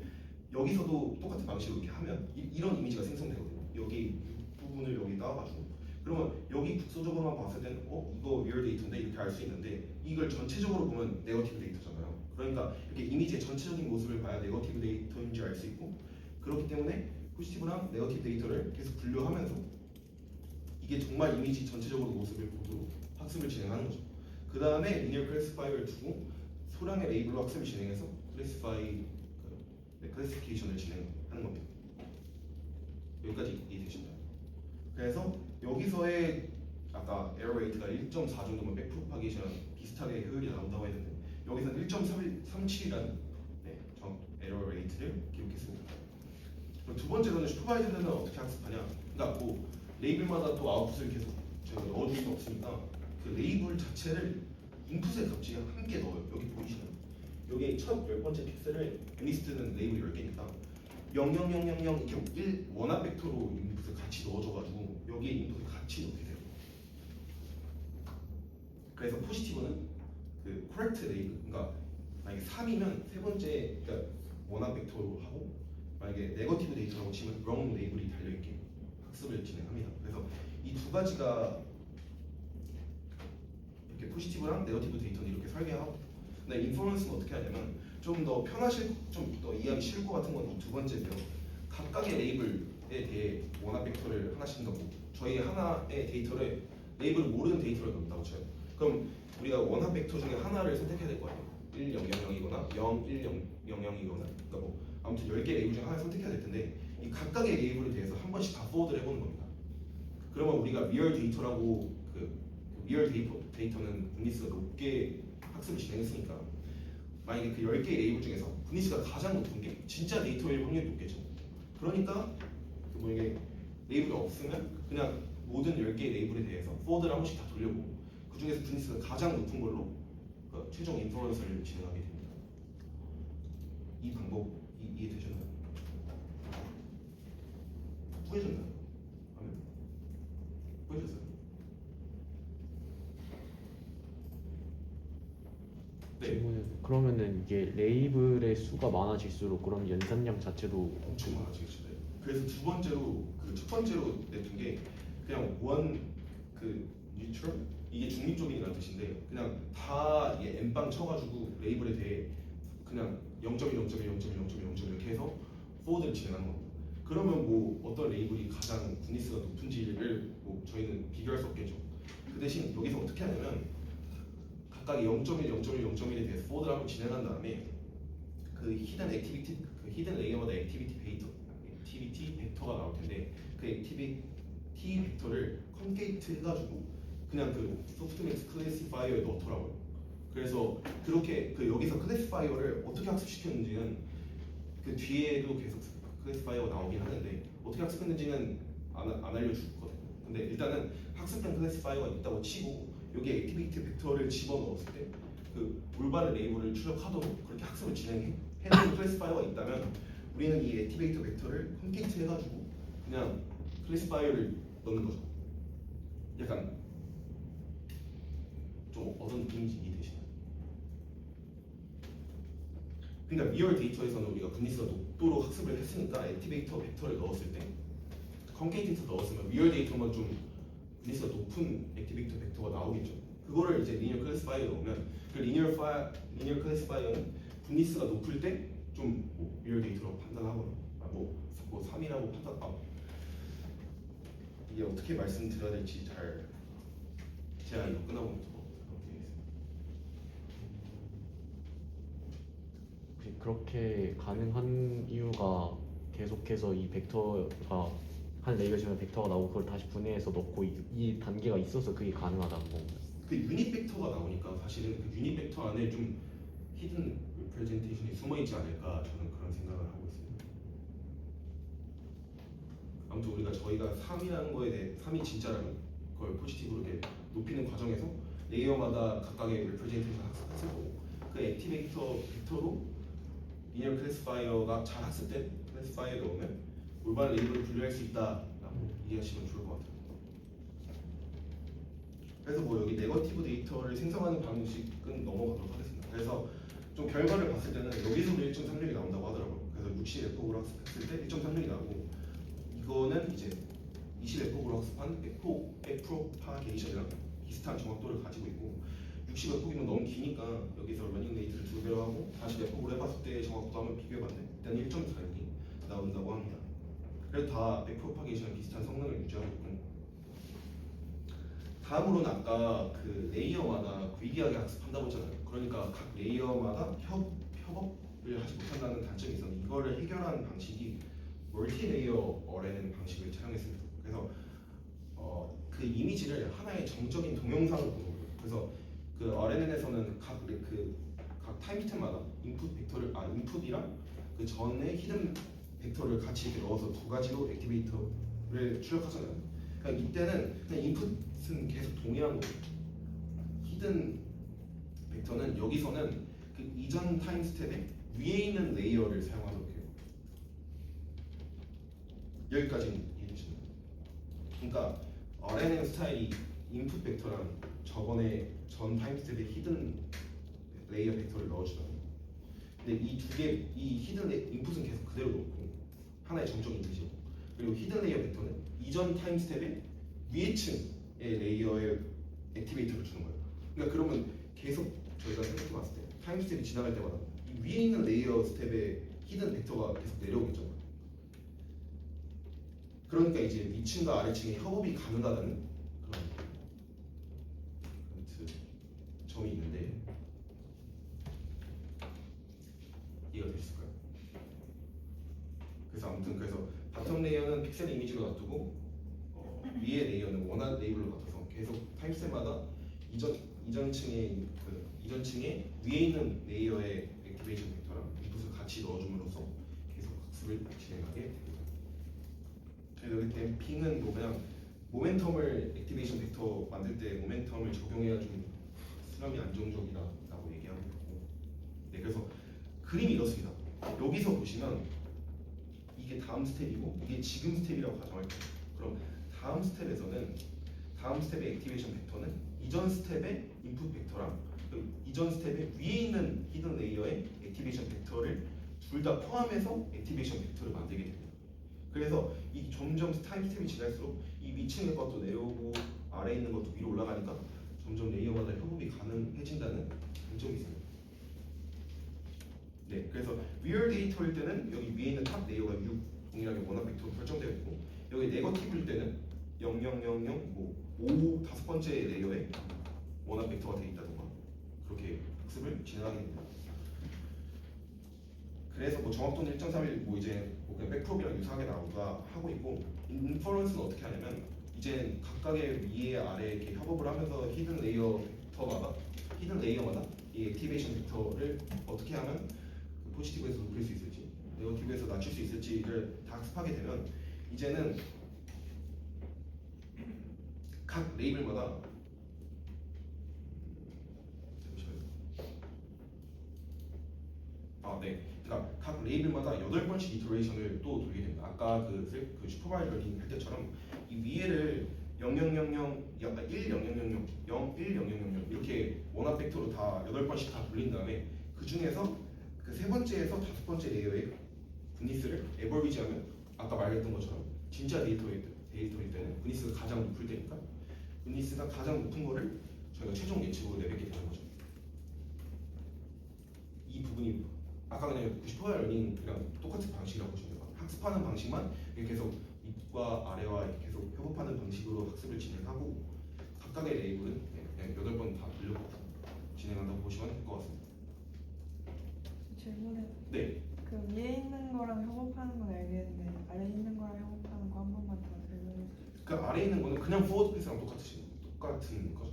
여기서도 똑같은 방식으로 이렇게 하면 이런 이미지가 생성되거든요. 여기 부분을 여기 따와가지고 그러면 여기 국소적으로만 봤을 때는 이거 리얼 데이터인데 이렇게 알 수 있는데 이걸 전체적으로 보면 네거티브 데이터잖아요. 그러니까 이렇게 이미지의 전체적인 모습을 봐야 네거티브 데이터인지 알 수 있고 그렇기 때문에 포지티브랑 네거티브 데이터를 계속 분류하면서 이게 정말 이미지 전체적으로 모습을 보도록 학습을 진행하는 거죠. 그 다음에 리니어 클래시파이어를 두고 소량의 레이블로 학습을 진행해서 클래시피케이션을 진행하는 겁니다. 여기까지 이해되시나요? 그래서 여기서의 아까 에러 레이트가 1.4 정도면 백프로파게이션 비슷하게 효율이 나온다고 했는데 여기서는 1.37이라는 에러 레이트를 기록했습니다. 그럼 두 번째로는 슈퍼바이저는 어떻게 학습하냐? 그러니까 뭐 레이블마다 또 아웃풋을 계속 저희가 넣어줄 수 없으니까 그 레이블 자체를 인풋의 값이 함께 넣어요. 여기 보이시나요? 여기 첫 10번째 픽셀을 리스트는 레이블 10개니까 00000 이렇게 원합 벡터로 인풋을 같이 넣어줘가지고 여기에 인풋을 같이 넣게 돼요. 그래서 포지티브는 그 correct 레이블, 그러니까 만약에 3이면 세 번째 그러니까 원합 벡터로 하고 만약에 네거티브 데이터라고 치면 wrong 레이블이 달려있게 학습을 진행합니다. 그래서 이 두 가지가 이렇게 포지티브랑 네거티브 데이터는 이렇게 설계하고 근데 인퍼런스는 어떻게 하냐면 좀 더 편하실, 좀 더 이해하기 쉬울 것 같은 건 이 두 번째인데요. 각각의 레이블에 대해 원합 벡터를 하나씩 넣고 저희 하나의 데이터를 레이블을 모르는 데이터를 넣는다고 쳐요. 그럼 우리가 원합 벡터 중에 하나를 선택해야 될 거 아니에요. 1, 0, 0, 0이거나 0, 1, 0, 0, 0이거나 그러니까 뭐 아무튼 10개 레이블 중에 하나를 선택해야 될 텐데 이 각각의 레이블에 대해서 한 번씩 다 포워드를 해보는 겁니다. 그러면 우리가 리얼 데이터라고 리얼 데이터는 분리수가 높게 학습을 진행했으니까 만약에 그 10개의 레이블 중에서 분리수가 가장 높은 게 진짜 데이터일 확률이 높겠죠. 그러니까 뭐 이게 레이블이 없으면 그냥 모든 10개의 레이블에 대해서 포워드를 한 번씩 다 돌려보고 그 중에서 분리수가 가장 높은 걸로 최종 인퍼런스를 진행하게 됩니다. 이 방법 이해되셨나요? 후회졌나요? 후회졌어요? 네. 질문은 그러면은 이게 레이블의 수가 많아질수록 그럼 연산량 자체도 엄청 많아지겠죠. 네. 그래서 두 번째로 첫 번째로 냈던 게 그냥 뉴트럴 이게 중립적인이라는 뜻인데 그냥 다 이게 N빵 쳐가지고 레이블에 대해 그냥 0.1, 0.1, 0.1, 0.1 이렇게 해서 포워드를 진행하는 겁니다. 그러면 뭐 어떤 레이블이 가장 분리수가 높은지를 뭐 저희는 비교할 수 없겠죠. 그 대신 여기서 어떻게 하냐면 각각의 0.1, 0.1, 0.1에 대해서 포워드를 한번 진행한 다음에 그 히든 액티비티, 그 히든 레이어마다 액티비티 벡터가 나올 텐데 그 액티비티 벡터를 컨케이트 해가지고 그냥 그 소프트맥스 클래시파이어에 넣더라고요. 그래서 그렇게 여기서 클래시파이어를 어떻게 학습시켰는지는 그 뒤에도 계속 클래시파이어가 나오긴 하는데 어떻게 학습했는지는 안 알려주거든요. 근데 일단은 학습된 클래시파이어가 있다고 치고 여기에 액티비티 벡터를 집어넣었을 때 그 올바른 레이블을 출력하도록 그렇게 학습을 진행해놓은 클래시파이어가 있다면 우리는 이 액티베이터 벡터를 컨케이트 해가지고 그냥 클래시파이어를 넣는 거죠. 약간 좀 어떤 느낌인지 이해되시나요? 그러니까 리얼 데이터에서는 우리가 분리수가 높도록 학습을 했으니까 액티베이터 벡터를 넣었을 때 컨케이트에서 넣었으면 리얼 데이터만 좀 분리수가 높은 액티베이터 벡터가 나오겠죠. 그거를 이제 리니어 클래시파이어에 넣으면 그 리니어 클래시파이어는 분리수가 높을 때 좀 리얼 데이터로 판단하거나 뭐 3이라고 이게 어떻게 말씀드려야 될지 제가 이거 끝나고 혹시 그렇게 가능한 이유가 계속해서 이 벡터가 한 레이어 중에 벡터가 나오고 그걸 다시 분해해서 넣고 이 단계가 있어서 그게 가능하다는 건가요? 그 유닛 벡터가 나오니까 사실은 그 유닛 벡터 안에 좀 히든 리프레젠테이션이 숨어 있지 않을까 저는 그런 생각을 하고 있습니다. 아무튼 저희가 3이라는 거에 대해 3이 진짜라는 걸 포지티브로 이렇게 높이는 과정에서 레이어마다 각각의 리프레젠테이션 학습했을 거고 그 액티베이터 벡터로 리니어 클래시파이어가 잘 학습된 클래시파이어에 넣으면 올바른 레이블을 분류할 수 있다라고 이해하시면 좋을 것 같아요. 그래서 뭐 여기 네거티브 데이터를 생성하는 방식은 넘어가도록 하겠습니다. 그래서 좀 결과를 봤을 때는 여기서도 1.36이 나온다고 하더라고요. 그래서 60에폭으로 학습했을 때 1.36이 나오고 이거는 이제 20에폭으로 학습한 백프로파게이션이랑 비슷한 정확도를 가지고 있고 60에폭이면 너무 기니까 여기서 러닝 레이트를 2배로 하고 40에폭으로 해봤을 때 정확도 한번 비교해봤는데 일단 1.46이 나온다고 합니다. 그래도 다 백프로파게이션이랑 비슷한 성능을 유지하고 있고 다음으로는 아까 그 레이어마다 구이기하게 학습한다고 했잖아요. 그러니까 각 레이어마다 협업을 하지 못한다는 단점이 있었는데 이거를 해결하는 방식이 멀티 레이어 어레는 방식을 사용했습니다. 그래서 그 이미지를 하나의 정적인 동영상으로 보는 거예요. 그래서 그 RNN에서는 각 타임스텝마다 인풋이랑 그 전에 히든 벡터를 같이 이렇게 넣어서 두 가지로 액티베이터를 출력하잖아요. 그러니까 이때는 그냥 인풋은 계속 동일한 거예요. 히든 벡터는 여기서는 그 이전 타임 스텝에 위에 있는 레이어를 사용하도록 해요. 여기까지는 이해되시나요? 그러니까 RNN 스타일이 인풋 벡터랑 저번에 전 타임 스텝에 히든 레이어 벡터를 넣어주잖아요. 근데 이 히든 인풋은 계속 그대로 놓고 하나의 정적인 이미지고 그리고 히든 레이어 벡터는 이전 타임 스텝에 위에 층의 레이어에 액티베이터를 주는 거예요. 그러니까 그러면 계속 저희가 생각해봤을 때 타임 스텝이 지나갈 때마다 이 위에 있는 레이어 스텝에 히든 벡터가 계속 내려오겠죠. 그러니까 이제 위층과 아래층의 협업이 가능하다는 그런 점이 있는데 이해가 되실까요? 그래서 아무튼 그래서 바텀 레이어는 픽셀 이미지로 놔두고 위에 레이어는 원한 레이블로 놔둬서 계속 타임스텝마다 이전층의 위에 있는 레이어의 액티베이션 벡터랑 인풋을 같이 넣어줌으로써 계속 학습을 진행하게 됩니다. 그래서 여기 댐핑은 뭐 그냥 모멘텀을 액티베이션 벡터 만들 때 모멘텀을 적용해가지고 수렴이 안정적이다라고 얘기하고 있고, 네, 그래서 그림이 이렇습니다. 여기서 보시면 이게 다음 스텝이고 이게 지금 스텝이라고 가정할게요. 그럼 다음 스텝의 액티베이션 벡터는 이전 스텝의 인풋 벡터랑 이전 스텝의 위에 있는 히든 레이어의 액티베이션 벡터를 둘 다 포함해서 액티베이션 벡터를 만들게 됩니다. 그래서 이 점점 타임 스텝이 지날수록 이 위층의 것도 내려오고 아래에 있는 것도 위로 올라가니까 점점 레이어마다 협업이 가능해진다는 장점이 있습니다. 네, 그래서 리얼 데이터일 때는 여기 위에 있는 탑 레이어가 6 동일하게 원합 벡터로 설정되어 있고, 여기 네거티브일 때는 0, 0, 0, 0, 뭐 5, 다섯 번째 레이어에 원합 벡터가 되어 있다던가 그렇게 학습을 진행하게 됩니다. 그래서 뭐 정확도는 1.31 뭐 이제 뭐 그냥 백프롭이랑 유사하게 나오가 하고 있고, 인퍼런스는 어떻게 하냐면 이제 각각의 위에 아래 이렇게 협업을 하면서 히든 레이어마다 이 액티베이션 벡터를 어떻게 하면 포지티브에서 높일 수 있을지, 네거티브에서 낮출 수 있을지를 다 학습하게 되면 이제는 각 레이블마다 그러니까 각 레이블마다 8번씩 이터레이션을 또 돌리게 됩니다. 아까 그 슈퍼바이저 러닝 할 때처럼 이 위에를 0000, 약간 100000, 010000 이렇게 원합 벡터로 다 8번씩 다 돌린 다음에 그 중에서 그 세 번째에서 다섯 번째 레이어의 분리스를 에버리지하면 아까 말했던 것처럼 진짜 데이터일 때는 분리스가 가장 높을 때니까 분리스가 가장 높은 거를 저희가 최종 예측으로 내뱉게 되는 거죠. 이 부분이 아까 그냥 슈퍼바이저 러닝이랑 똑같은 방식이라고 보시면 돼요. 학습하는 방식만 계속 윗과 아래와 이렇게 계속 협업하는 방식으로 학습을 진행하고 각각의 레이블은 그냥 8번 다 돌려서 진행한다고 보시면 될 것 같습니다. 질문에 네. 그 위에 있는 거랑 협업하는 건 알겠는데 아래에 있는 거랑 협업하는 거 한 번만 더 설명해 주세요. 그 아래에 있는 거는 그냥 포워드 패스랑 똑같은 거죠.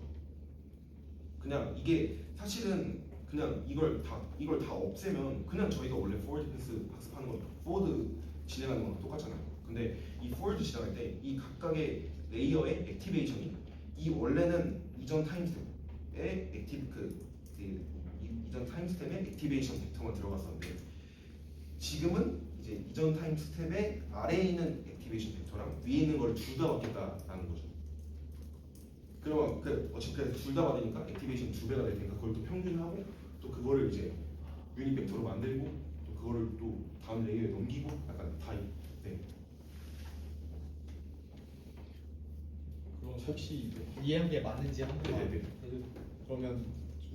그냥 이게 사실은 그냥 이걸 다 없애면 그냥 저희가 원래 포워드 패스 학습하는 거, 포워드 진행하는 거랑 똑같잖아요. 근데 이 포워드 진행할 때 이 각각의 레이어의 액티베이션이 이 원래는 이전 타임스텝의 이전 타임스텝의 액티베이션 벡터만 들어갔었는데 지금은 이제 이전 타임스텝의 아래에 있는 액티베이션 벡터랑 위에 있는 거를 둘 다 받겠다라는 거죠. 그러면 어차피 둘 다 받으니까 액티베이션 2배가 될 테니까 그걸 또 평균하고 또 그거를 이제 유닛 벡터로 만들고 또 그거를 또 다음 레이어에 넘기고 약간 다 네. 그럼 혹시 이해한 게 맞는지 한 번만. 네네네. 그러면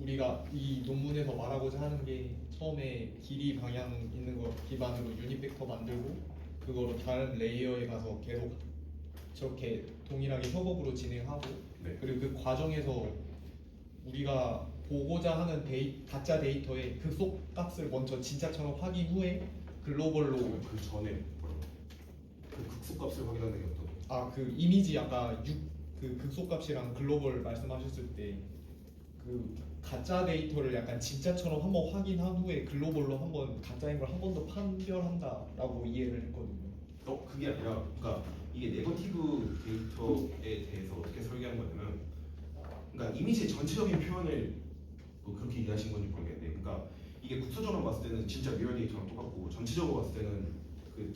우리가 이 논문에서 말하고자 하는 게 처음에 길이 방향 있는 거 기반으로 유닛 벡터 만들고 그거로 다른 레이어에 가서 계속 저렇게 동일하게 협업으로 진행하고 네. 그리고 그 과정에서 우리가 보고자 하는 가짜 데이터의 극속 값을 먼저 진짜처럼 확인 후에 글로벌로 그 전에 그 극소값을 확인하는 게 어떤? 그 이미지 아까 그 극소값이랑 글로벌 말씀하셨을 때 그 가짜 데이터를 약간 진짜처럼 한번 확인한 후에 글로벌로 한번 가짜인 걸 한 번 더 판별한다라고 이해를 했거든요. 그게 아니라 그러니까 이게 네거티브 데이터에 대해서 어떻게 설계한 거냐면 그러니까 이미지의 전체적인 표현을 뭐 그렇게 이해하신 건지 모르겠는데 그러니까 이게 국수적으로 봤을 때는 진짜 리얼 데이터랑 똑같고 전체적으로 봤을 때는 그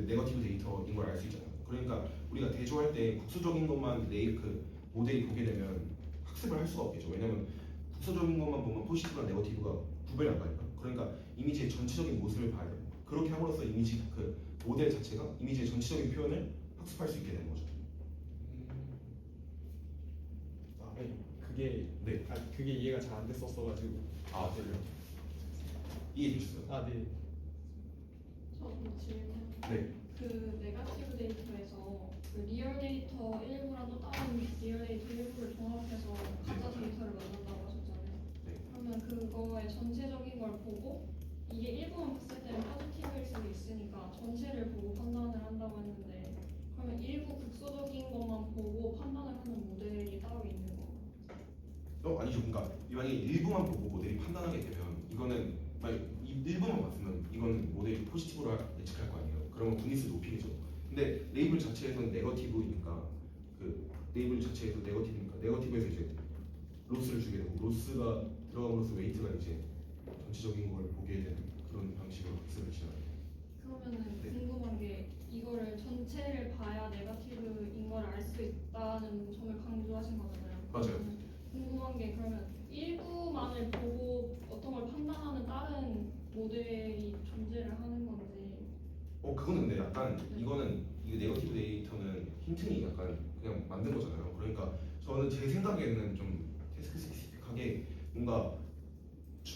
네거티브 데이터인 걸 알 수 있잖아요. 그러니까 우리가 대조할 때 국수적인 것만 그 모델이 보게 되면 학습을 할 수가 없겠죠. 왜냐면 국수적인 것만 보면 포지티브랑 네거티브가 구별이 안 가니까. 그러니까 이미지의 전체적인 모습을 봐야 돼요. 그렇게 함으로써 이미지 그 모델 자체가 이미지의 전체적인 표현을 학습할 수 있게 되는 거죠. 그게 네. 그게 이해가 잘 안 됐었어가지고. 그래요? 이해되셨어요? 네. 저도 질문. 네. 그 네거티브 데이터에서 리얼 데이터 일부랑 또 다른 리얼 데이터 일부를 종합해서 가짜 데이터를 만든다고 하셨잖아요. 네. 그러면 그거의 전체적인 걸 보고 이게 일부만 봤을 때는 포지티브일 수도 있으니까 전체를 보고 판단을 한다고 했는데 그러면 일부 극소적인 것만 보고 판단을 하는 모델이 따로 있는 건가요? 아니죠. 그러니까 만약에 일부만 보고 모델이 판단하게 되면 이거는 만약 일부만 봤으면 이거는 모델이 포지티브로 예측할 거 아니에요. 그러면 분위수 높이겠죠. 근데 레이블 자체에서는 네거티브니까 그 레이블 자체에서 네거티브니까 네거티브에서 이제 로스를 주게 되고 로스가 들어감으로써 웨이트가 이제 전체적인 걸 보게 되는 그런 방식으로 학습을 진행해요. 그러면은 네. 궁금한 게 이거를 전체를 봐야 네거티브인 걸 알 수 있다는 점을 강조하신 거잖아요. 맞아요. 궁금한 게 그러면 일부만을 보고 어떤 걸 판단하는 다른 모델이 존재를 하는 건지. 그거는 근데 약간 이거는 이 네거티브 데이터는 힌트니 약간 그냥 만든 거잖아요. 그러니까 저는 제 생각에는 좀 태스크 스페시픽하게 뭔가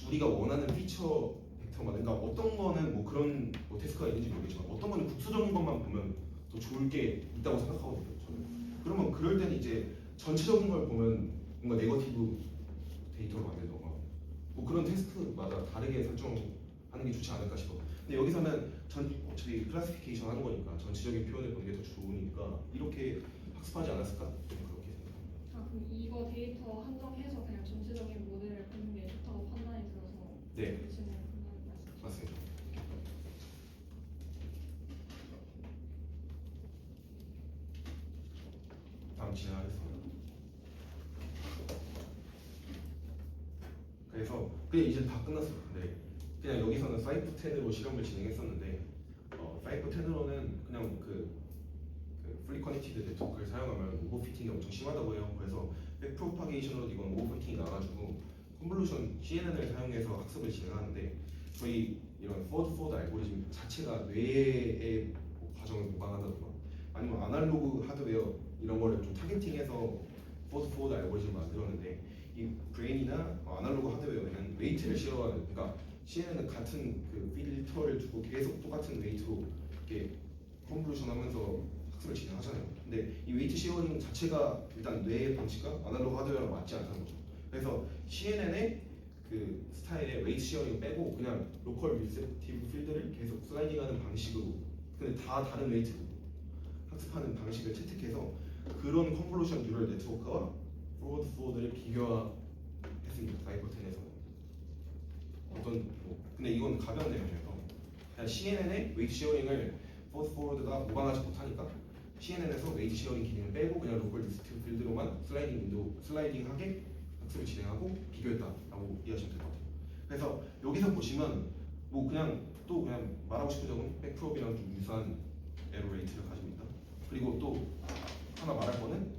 우리가 원하는 피처 벡터만 그러니까 어떤 거는 뭐 그런 뭐 태스크가 있는지 모르겠지만 어떤 거는 국수적인 것만 보면 더 좋을 게 있다고 생각하거든요. 저는. 그러면 그럴 때는 이제 전체적인 걸 보면 뭔가 네거티브 데이터로 만들던가 뭐 그런 태스크마다 다르게 설정하는 게 좋지 않을까 싶어. 근데 여기서는 어차피 클래시피케이션 하는 거니까 전체적인 표현을 보는 게 더 좋으니까 이렇게 학습하지 않았을까? 저는 그렇게 생각합니다. 아 그럼 이거 데이터 한정해서 그냥 전체적인 모델을 보는 게 좋다고 판단이 들어서 네. 그 질문을 한다는 말씀이시죠? 맞습니다. 다음 진행하겠습니다. 그래서 그냥 이제 다 끝났어요. 네. 그냥 여기서는 사이프 10으로 실험을 진행했었는데 사이프 10으로는 그냥 그 플리 커넥티드 네트워크를 사용하면 오버피팅이 엄청 심하다고 해요. 그래서 백프로파게이션으로 이건 오버피팅이 나가지고 컨볼루션 CNN을 사용해서 학습을 진행하는데 저희 이런 포워드 알고리즘 자체가 뇌의 과정을 모방하다던가 아니면 아날로그 하드웨어 이런 거를 좀 타겟팅해서 포워드 알고리즘을 만들었는데 이 브레인이나 아날로그 하드웨어에는 웨이트를 쉐어하는 그러니까 CNN은 같은 그 필터를 두고 계속 똑같은 웨이트로 이렇게 컨볼루션 하면서 학습을 진행하잖아요. 근데 이 웨이트 쉐어링 자체가 일단 뇌의 방식과 아날로그 하드웨어랑 맞지 않다는 거죠. 그래서 CNN의 그 스타일의 웨이트 쉐어링 빼고 그냥 로컬 리셉티브 필드를 계속 슬라이딩하는 방식으로 근데 다 다른 웨이트로 학습하는 방식을 채택해서 그런 컨볼루션 뉴럴 네트워크와 포워드를 비교했습니다. 사이버 10에서는 어떤 근데 이건 가벼운 내용이어서 그냥 CNN의 웨이트 쉐어링을 포워드가 모방하지 못하니까 CNN에서 웨이트 쉐어링 기능을 빼고 그냥 로컬 리셉티브 필드로만 슬라이딩하게 학습을 진행하고 비교했다라고 이해하시면 될 것 같아요. 그래서 여기서 보시면 뭐 그냥 또 그냥 말하고 싶은 점은 백프롭이랑 좀 유사한 에러 레이트를 가지고 있다. 그리고 또 하나 말할 거는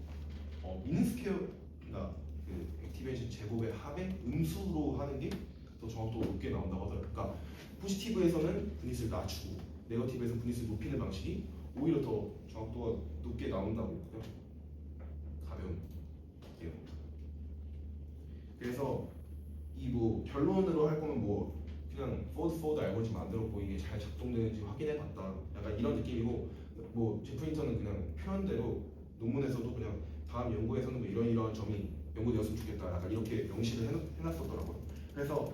미는스퀘어가 그 액티베이션 제곱의 합의 음수로 하는 게 더 정확도가 높게 나온다고 하더라고요. 그러니까 포지티브에서는 분위수를 낮추고 네거티브에서 분위수를 높이는 방식이 오히려 더 정확도가 높게 나온다고 그냥 가벼운 내용입니다. 그래서 이 뭐 결론으로 할 거면 뭐 그냥 포워드 알고리즘 만들었고 이게 잘 작동되는지 확인해봤다 약간 이런 느낌이고 뭐 제프린터는 그냥 표현대로 논문에서도 그냥 다음 연구에서는 뭐 이런 점이 연구되었으면 좋겠다 약간 이렇게 명시를 해놨었더라고요. 그래서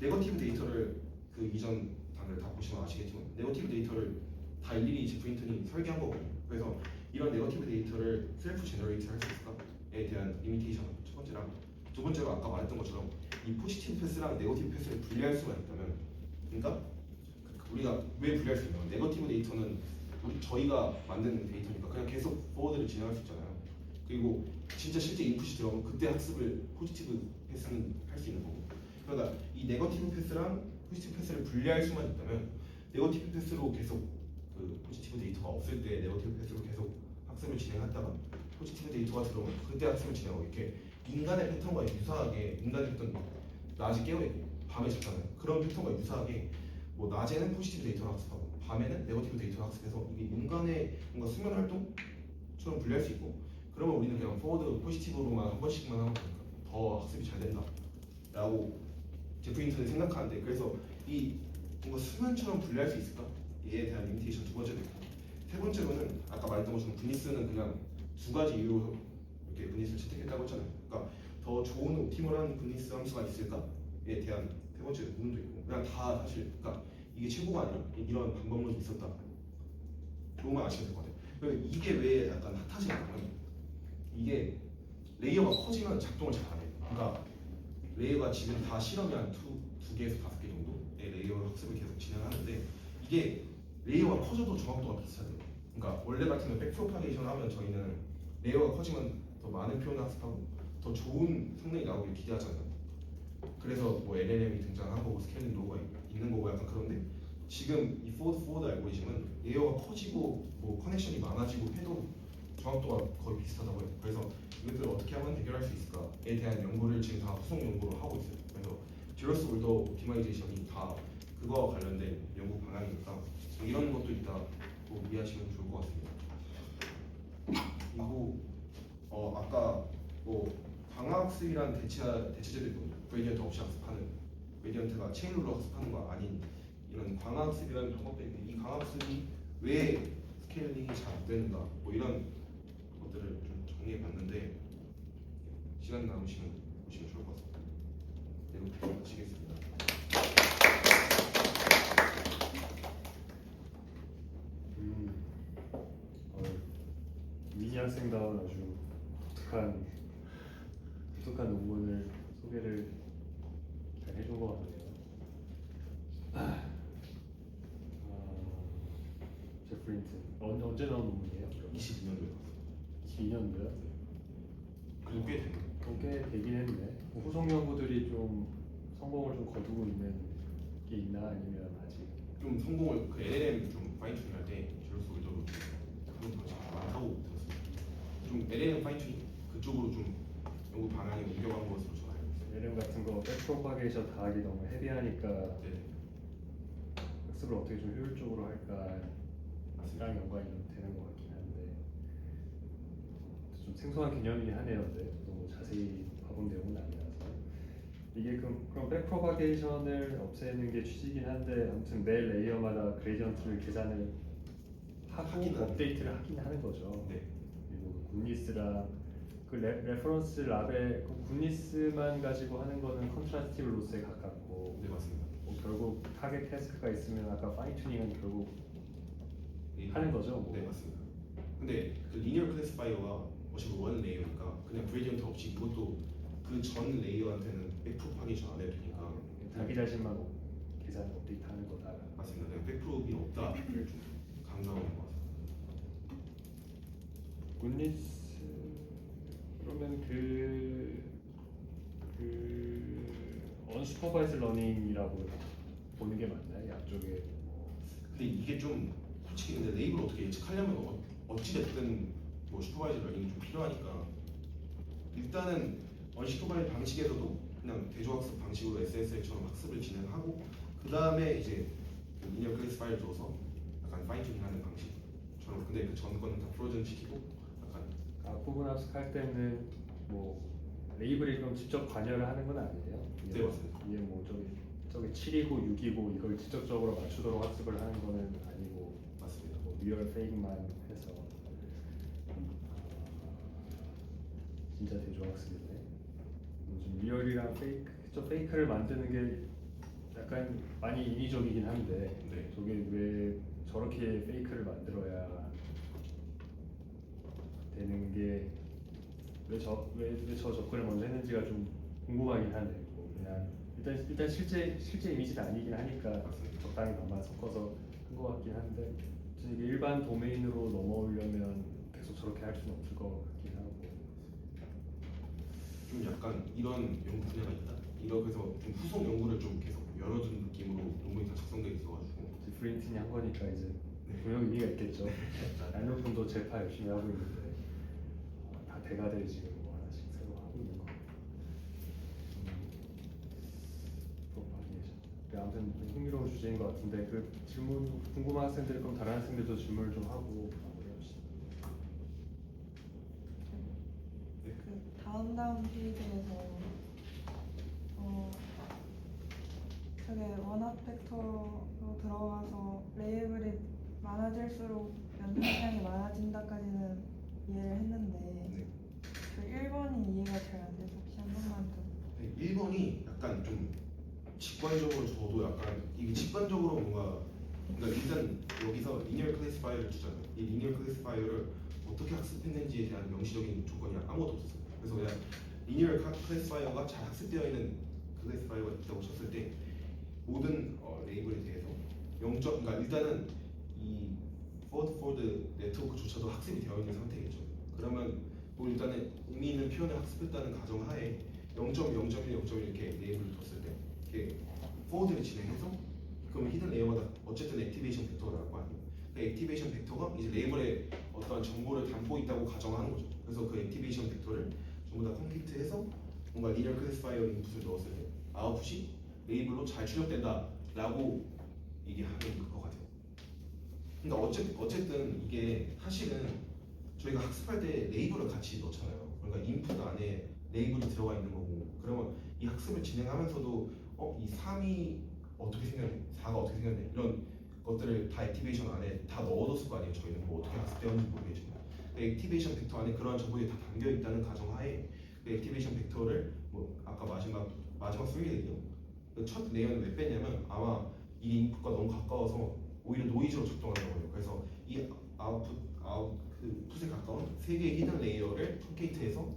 네거티브 데이터를 그 이전 단을 다 보시면 아시겠지만 네거티브 데이터를 다 일일이 제프린턴이 설계한 거거든요. 그래서 이런 네거티브 데이터를 셀프 제너레이트 할 수 있을까에 대한 리미테이션 첫 번째랑 두 번째로 아까 말했던 것처럼 이 포지티브 패스랑 네거티브 패스를 분리할 수가 있다면 그러니까 우리가 왜 분리할 수 있냐면 네거티브 데이터는 저희가 만든 데이터니까 그냥 계속 포워드를 진행할 수 있잖아요. 그리고 진짜 실제 인풋이 들어오면 그때 학습을 포지티브 패스는 할 수 있는 거고 그러니까 이 네거티브 패스랑 포지티브 패스를 분리할 수만 있다면 네거티브 패스로 계속 그 포지티브 데이터가 없을 때 네거티브 패스로 계속 학습을 진행하다가 포지티브 데이터가 들어오면 그때 학습을 진행하고 이렇게 인간의 패턴과 유사하게 인간의 패턴 낮에 깨어있고 밤에 잤잖아요. 그런 패턴과 유사하게 뭐 낮에는 포지티브 데이터를 학습하고 밤에는 네거티브 데이터를 학습해서 이게 인간의 뭔가 수면 활동처럼 분리할 수 있고 그러면 우리는 그냥 포워드 포지티브로만 한 번씩만 하면 되니까 더 학습이 잘 된다라고 제프린턴이 생각하는데 그래서 이 뭔가 수면처럼 분리할 수 있을까? 얘에 대한 리미테이션 두 번째도 있고 세 번째로는 아까 말했던 것처럼 분리스는 그냥 두 가지 이유로 이렇게 분리스를 채택했다고 했잖아요. 그러니까 더 좋은 옵티멀한 분리스 함수가 있을까에 대한 세 번째 의문도 있고 그냥 다 사실 그러니까 이게 최고가 아니라 이런 방법론이 있었다. 그것만 아시면 될 것 같아요. 그리고 이게 왜 약간 핫하지 않냐면 이게 레이어가 커지면 작동을 잘 안 해요. 그러니까 레이어가 지금 다 실험이 한 두 개에서 5개 정도의 레이어 학습을 계속 진행하는데 이게 레이어가 커져도 정확도가 비슷하대요. 그러니까 원래 같으면 백프로파게이션 하면 저희는 레이어가 커지면 더 많은 표현을 학습하고 더 좋은 성능이 나오길 기대하잖아요. 그래서 뭐 LLM이 등장한 거고 스케일링 로우가 있는 거고 약간 그런데 지금 이 포워드 알고리즘은 레이어가 커지고 뭐 커넥션이 많아지고 해도 정확도가 거의 비슷하다고 해요. 그래서 이것들을 어떻게 하면 해결할 수 있을까에 대한 연구를 지금 다 후속 연구를 하고 있어요. 그래서 제로스 올더 옵티마이제이션이 다 그거와 관련된 연구 방향이니까 이런 것도 있다고 이해하시면 좋을 것 같습니다. 그리고 아까 뭐 강화학습이란 대체제도 있고 그레디언트 없이 학습하는 그레디언트가 체인룰로 학습하는 거 아닌 이런 강화학습이라는 방법도 있는데 이 강화학습이 왜 스케일링이 잘 안 되는가 뭐 이런 것들을 좀 정리해 봤는데 시간 남으시면 보시면 좋을 것 같습니다. 네, 이렇게 마치겠습니다. 미니 학생다운 아주 독특한 논문을 소개를 잘 해준 것 같네요. 제프린튼 언제 나온 논문이에요? 22년도에 22년도요? 그래도 꽤 됐네. 꽤 되긴 했네. 후속 연구들이 좀 성공을 좀 거두고 있는 게 있나 아니면 아직 좀 성공을 그 LLM 좀 파인튜닝 할때 제로스 올더로 하는 방식이 많다고 들었습니다. 좀 LLM 파인튜닝 그쪽으로 좀 연구 방향이 옮겨간 것으로 저는 알고 있어요. LM 같은 거 백프로파게이션 다 하기 너무 헤비하니까 네, 학습을 어떻게 좀 효율적으로 할까랑 맞습니다. 연관이 좀 되는 것 같긴 한데 좀 생소한 개념이긴 하네요. 근데 저도 뭐 자세히 봐본 내용은 아니라서 이게 그럼 백프로파게이션을 없애는 게 취지긴 한데 아무튼 매 레이어마다 그레디언트를 계산을 하고 하긴 하네요. 업데이트를 하긴 하는 거죠. 네. 그리고 굿니스랑 그 레퍼런스 랍의 그 굿니스만 가지고 하는 거는 컨트라스티브 로스에 가깝고 네, 맞습니다. 뭐 결국 타겟 태스크가 있으면 아까 파인 튜닝은 결국 하는 거죠. 뭐. 네, 맞습니다. 근데 그 리니어 클래시파이어가 어차피 원 레이어니까 그냥 그레디언트 없이 이것도 그 전 레이어한테는 백프로파게이션 안 해도 되니까 자기 자신만 계산 업데이트 하는 거다. 맞습니다. 그냥 백프로이 없다를 좀 강조하는 것 같습니다. 굿니스 그러면 언슈퍼바이즈 러닝이라고 보는 게 맞나요? 양쪽에 근데 이게 좀 솔직히 근데 레이블을 어떻게 예측하려면 어찌됐든 뭐 슈퍼바이저 러닝이 좀 필요하니까 일단은 언슈퍼바이저 방식에서도 그냥 대조학습 방식으로 SSL처럼 학습을 진행하고 그 다음에 이제 그 리니어 클래시파이어를 줘서 약간 파인튜닝하는 방식처럼 근데 그 전 거는 다 프로즌 시키고 약간 앞부분 학습할 때는 뭐 레이블이 그럼 직접 관여를 하는 건 아니에요? 네, 맞습니다. 이게 뭐 저기 7이고 6이고 이걸 직접적으로 맞추도록 학습을 하는 거는 아니고 맞습니다. 뭐 리얼 페이크만 해서 진짜 대조학습이네. 요즘 리얼이랑 페이크를 만드는 게 약간 많이 인위적이긴 한데 네. 저게 왜 저렇게 페이크를 만들어야 되는 게 왜 저 접근을 먼저 했는지가 좀 궁금하긴 하네. 뭐 그냥 일단 실제 이미지는 아니긴 하니까 적당히 반만 섞어서 한 것 같긴 한데 이게 일반 도메인으로 넘어오려면 계속 저렇게 할 수는 없을 것 같긴 하고. 좀 약간 이런 연구 분야가 있다. 그래서 좀 후속 연구를 좀 계속 열어준 느낌으로 논문이 다 작성돼 있어가지고 프린팅이 한 거니까 이제 분명 의미가 있겠죠. 양육분도 재파 열심히 하고 있는데 다 대가들 지금 뭐 하나씩 새로 하고 있는 거. 아무튼 흥미로운 주제인 것 같은데 그 질문 궁금한 학생들 그럼 다른 학생들도 질문을 좀 하고 마무리합시다. 그 다음 페이지에서 저게 원합 벡터로 들어가서 레이블이 많아질수록 변동량이 많아진다까지는 이해를 했는데 네. 그 1번이 이해가 잘 안 돼서 혹시 한 번만 더. 1번이 약간 좀 직관적으로 저도 약간 이게 직관적으로 뭔가 그러니까 일단 여기서 리니어 클래시파이어를 주잖아요. 이 리니어 클래시파이어를 어떻게 학습했는지에 대한 명시적인 조건이 아무것도 없었어요. 그래서 그냥 리니어 클래시파이어가 잘 학습되어 있는 클래시파이어가 있다고 쳤을 때 모든 레이블에 대해서 0점 그러니까 일단은 이 포워드 네트워크조차도 학습이 되어 있는 상태겠죠. 그러면 뭐 일단은 의미 있는 표현을 학습했다는 가정하에 0.0.1, 0.1 이렇게 레이블을 뒀을 때 이렇게 포워드를 진행해서 그러면 히든 레이어마다 어쨌든 액티베이션 벡터가 나올 거 아니에요. 그 액티베이션 벡터가 이제 레이블에 어떠한 정보를 담고 있다고 가정하는 거죠. 그래서 그 액티베이션 벡터를 전부 다 컴퓨트해서 뭔가 리니어 클래시파이어 인풋을 넣었을 때 아웃풋이 레이블로 잘 출력된다라고 얘기하는 것 같아요. 그러니까 어쨌든 이게 사실은 저희가 학습할 때 레이블을 같이 넣잖아요. 그러니까 인풋 안에 레이블이 들어가 있는 거고 그러면 이 학습을 진행하면서도 이 3이 어떻게 생겼네, 4가 어떻게 생겼네 이런 것들을 다 액티베이션 안에 다 넣어뒀을 거 아니에요. 저희는 뭐 어떻게 학습되었는지 모르겠지만 그 액티베이션 벡터 안에 그러한 정보들이 다 담겨 있다는 가정하에 그 액티베이션 벡터를 뭐 아까 마지막 슬라이드에요. 그 첫 레이어는 왜 뺐냐면 아마 이 인풋과 너무 가까워서 오히려 노이즈로 작동하는 거예요. 그래서 이 풋에 가까운 세 개의 히든 레이어를 컴케이트해서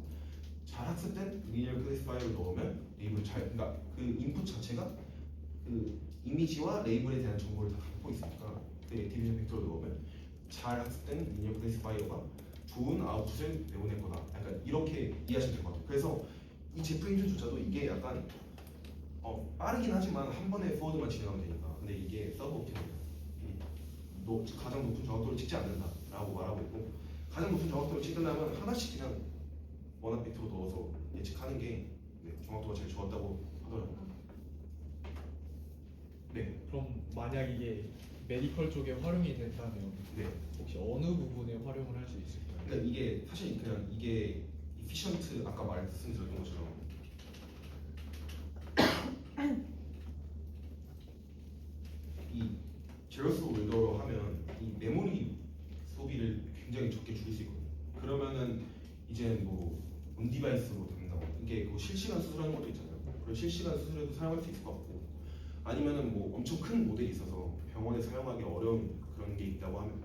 잘 학습된 리니어 클래시파이어를 넣으면 레이블을 잘 그러니까 그 인풋 자체가 그 이미지와 레이블에 대한 정보를 다 담고 있으니까 그 액티베이션 벡터를 넣으면 잘 학습된 리니어 클래시파이어가 좋은 아웃풋을 내보낼 거다. 약간 이렇게 이해하시면 될 것 같아요. 그래서 이 제프인트조차도 이게 약간 빠르긴 하지만 한 번에 포워드만 진행하면 되니까. 근데 이게 서브 옵티머입니다. 가장 높은 정확도를 찍지 않는다라고 말하고 있고 가장 높은 정확도를 찍으려면 하나씩 그냥 원합 벡터로 넣어서 예측하는 게 정확도가 제일 좋았다고 하더라고요. 네. 그럼 만약 이게 메디컬 쪽에 활용이 된다면 네. 혹시 어느 부분에 활용을 할 수 있을까요? 그러니까 이게 사실 그냥 이게 이피션트 아까 말씀드렸던 것처럼 이 제로스 홀더로 하면 이 메모리 소비를 굉장히 적게 줄일 수 있거든요. 그러면은 이제 뭐 온디바이스로 된다고 이게 그 실시간 수술하는 것도 있잖아요. 그런 실시간 수술에도 사용할 수 있을 것 같고 아니면은 뭐 엄청 큰 모델이 있어서 병원에 사용하기 어려운 그런 게 있다고 하면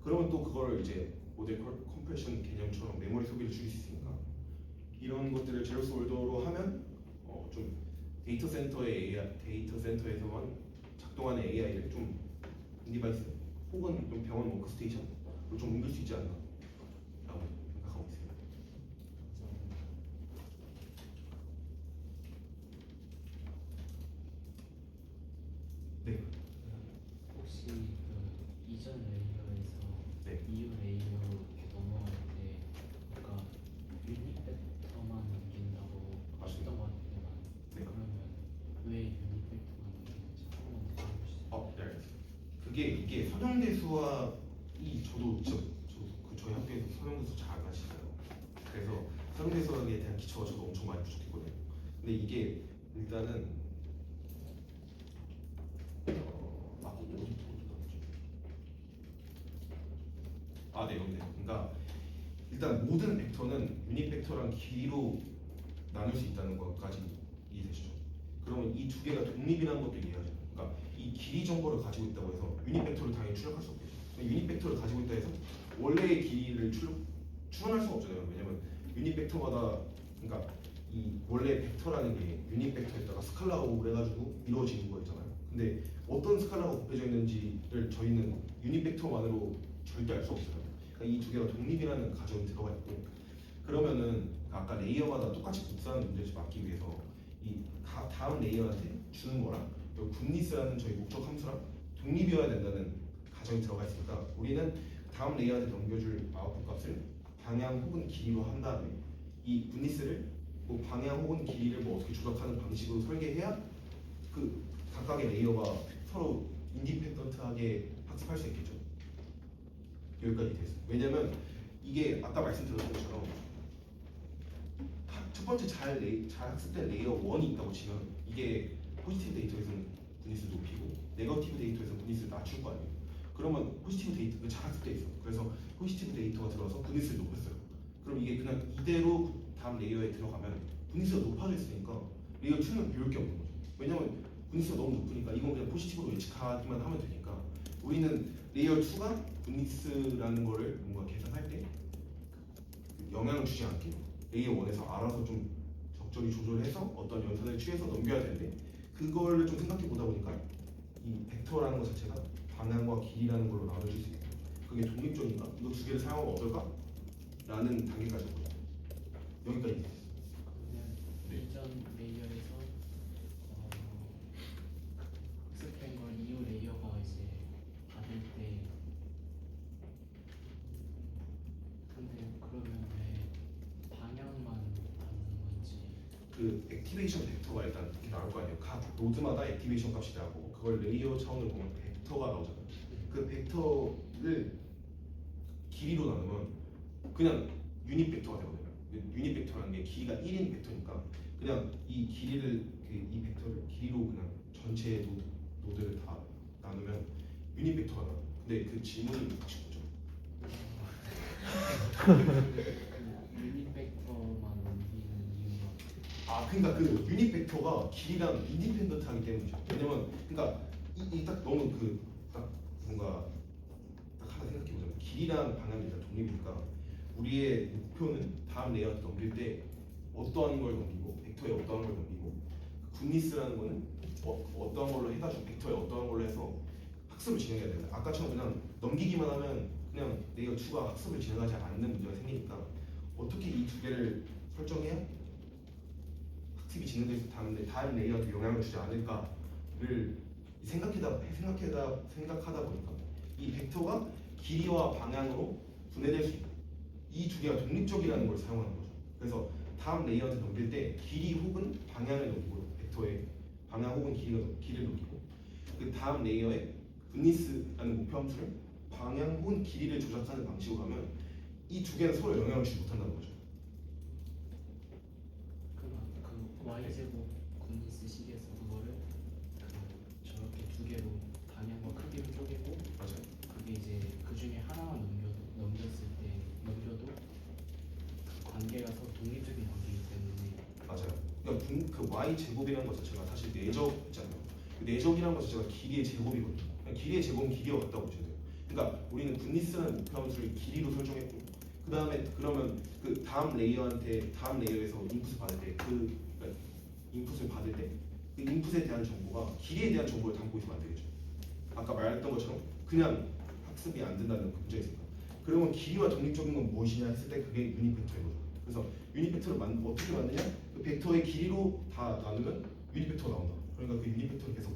그러면 또 그걸 이제 모델 컴프레션 개념처럼 메모리 소비를 줄일 수 있으니까 이런 것들을 제로스 홀더로 하면 좀 데이터 센터에서만 작동하는 AI를 좀 디바이스 혹은 좀 병원 워크스테이션으로 좀 옮길 수 있지 않나라고 생각하고 있습니다. 네. 혹시 그 이전 레이어에서 네. 이후 레이어로 이렇게 넘어갈 때 아까 유닛 벡터만 넘긴다고 하셨던 것 같은데 네. 그러면 왜 유닛 벡터만 넘기는지 한 번만 더 해주세요. 네, 알겠습니다. 이게 선형대수와 저도 저희 학교에서 선형대수 잘 안 하시잖아요. 그래서 선형대수에 대한 기초가 저도 엄청 많이 부족했거든요. 근데 이게 일단은 네, 여기네. 그러니까 일단 모든 벡터는 유닛 벡터랑 길이로 나눌 수 있다는 것까지 이해되시죠? 그러면 이 두 개가 독립이라는 것도 이해하죠. 그러니까 이 길이 정보를 가지고 있다고 해서 유닛 벡터를 당연히 출력할 수 없겠죠. 유닛 벡터를 가지고 있다 해서 원래의 길이를 추론할 수가 없잖아요. 왜냐면 유닛 벡터마다 그러니까 이 원래 벡터라는 게 유닛 벡터에다가 스칼라가 오고 그래가지고 이루어지는 거였잖아요. 근데 어떤 스칼라가 곱해져 있는지를 저희는 유닛 벡터만으로 절대 알 수 없어요. 그러니까 이 두 개가 독립이라는 가정이 들어가 있고 그러면은 아까 레이어마다 똑같이 복사하는 문제를 막기 위해서 이 다음 레이어한테 주는 거랑 굿니스라는 저희 목적 함수랑 독립이어야 된다는 가정이 들어가 있으니까 우리는 다음 레이어한테 넘겨줄 아웃풋 값을 방향 혹은 길이로 한 다음에 이 굿니스를 뭐 방향 혹은 길이를 뭐 어떻게 조작하는 방식으로 설계해야 그 각각의 레이어가 서로 인디펜던트하게 학습할 수 있겠죠. 여기까지 됐어요. 왜냐면 이게 아까 말씀드렸던 것처럼 첫 번째 잘 학습된 레이어 1이 있다고 치면 이게 포지티브 데이터에서는 굿니스 높이고 네거티브 데이터에서는 굿니스를 낮출 거 아니에요. 그러면 포지티브 데이터 자학습돼 있어. 그래서 포지티브 데이터가 들어서 분위스를 높였어요. 그럼 이게 그냥 이대로 다음 레이어에 들어가면 분위스가 높아져 있으니까 레이어 2는 배울 게 없는 거죠. 왜냐면 분위스가 너무 높으니까 이건 그냥 포지티브로 예측하기만 하면 되니까 우리는 레이어 2가 분위스라는 거를 뭔가 계산할 때 영향을 주지 않게 레이어 1에서 알아서 좀 적절히 조절해서 어떤 연산을 취해서 넘겨야 되는데 그걸 좀 생각해 보다 보니까 이 벡터라는 것 자체가 방향과 길이라는 걸로 나눠질 수 있고 그게 독립적인가? 이거 두 개를 사용하면 어떨까? 라는 단계까지 보죠. 여기까지 있어요. 그러면 네. 이전 레이어에서 학습된 걸 이후 레이어가 이제 받을 때 근데 그러면 왜 방향만 받는 건지 그 액티베이션 벡터가 일단 이렇게 나올 거 아니에요. 각 노드마다 액티베이션 값이 나오고 그걸 레이어 차원으로 보면 벡터가 나오잖아요. 그 벡터를 길이로 나누면 그냥 유닛 벡터가 되거든요. 유닛 벡터라는 게 길이가 1인 벡터니까 그냥 이 길이를 이 벡터를 길이로 그냥 전체 노드를 다 나누면 유닛 벡터가 나와요. 근데 그 질문이 혹시 뭐죠? 유닛 벡터만 옮기는 이유가 아, 그러니까 그 유닛 벡터가 길이랑 인디펜던트하기 때문이죠. 왜냐면 그러니까 딱 너무 딱 뭔가 딱 하나 생각해보자면 길이랑 방향이 다 독립이니까 우리의 목표는 다음 레이아웃 넘길 때 어떠한 걸 넘기고 벡터에 어떠한 걸 넘기고 굿니스라는 거는 어떠한 걸로 해가지고 벡터에 어떠한 걸로 해서 학습을 진행해야 된다. 아까처럼 그냥 넘기기만 하면 그냥 레이어 2가 학습을 진행하지 않는 문제가 생기니까 어떻게 이 두 개를 설정해야 학습이 진행돼서 다음 레이어한테 영향을 주지 않을까를 생각하다 보니까 이 벡터가 길이와 방향으로 분해될 수 있고 이 두 개가 독립적이라는 걸 사용하는 거죠. 그래서 다음 레이어한테 넘길 때 길이 혹은 방향을 넘기고 벡터의 방향 혹은 길이를 넘기고 그 다음 레이어에 분리스라는 목표 함수를 방향 혹은 길이를 조작하는 방식으로 하면 이 두 개는 서로 영향을 주지 못한다는 거죠. 그 y제곱 군니스 식에서 그거를 저렇게 두 개로 방향과 크기를 쪼개고 맞아요. 그게 이제 그 중에 하나만 넘겨도 그 관계가 서로 독립적인 관계이기 때문에 맞아요. 그러니까 그 y 제곱이라는 것 자체가 사실 내적 있잖아요. 그 내적이라는 것 자체가 길이의 제곱이거든요. 그냥 길이의 제곱은 길이와 같다고 보시면 돼요. 그러니까 우리는 분리스라는 목표 함수를 길이로 설정했고 그 다음에 그러면 그 다음 레이어에서 인풋을 받을 때 그러니까 인풋을 받을 때 그 인풋에 대한 정보가 길이에 대한 정보를 담고 있으면 안 되겠죠. 아까 말했던 것처럼 그냥 학습이 안 된다는 문제가 있습니다. 그러면 길이와 독립적인 건 무엇이냐 했을 때 그게 유닛 벡터인 거죠. 그래서 유닛 벡터를 어떻게 만드냐? 그 벡터의 길이로 다 나누면 유닛 벡터가 나온다. 그러니까 그 유닛 벡터를 계속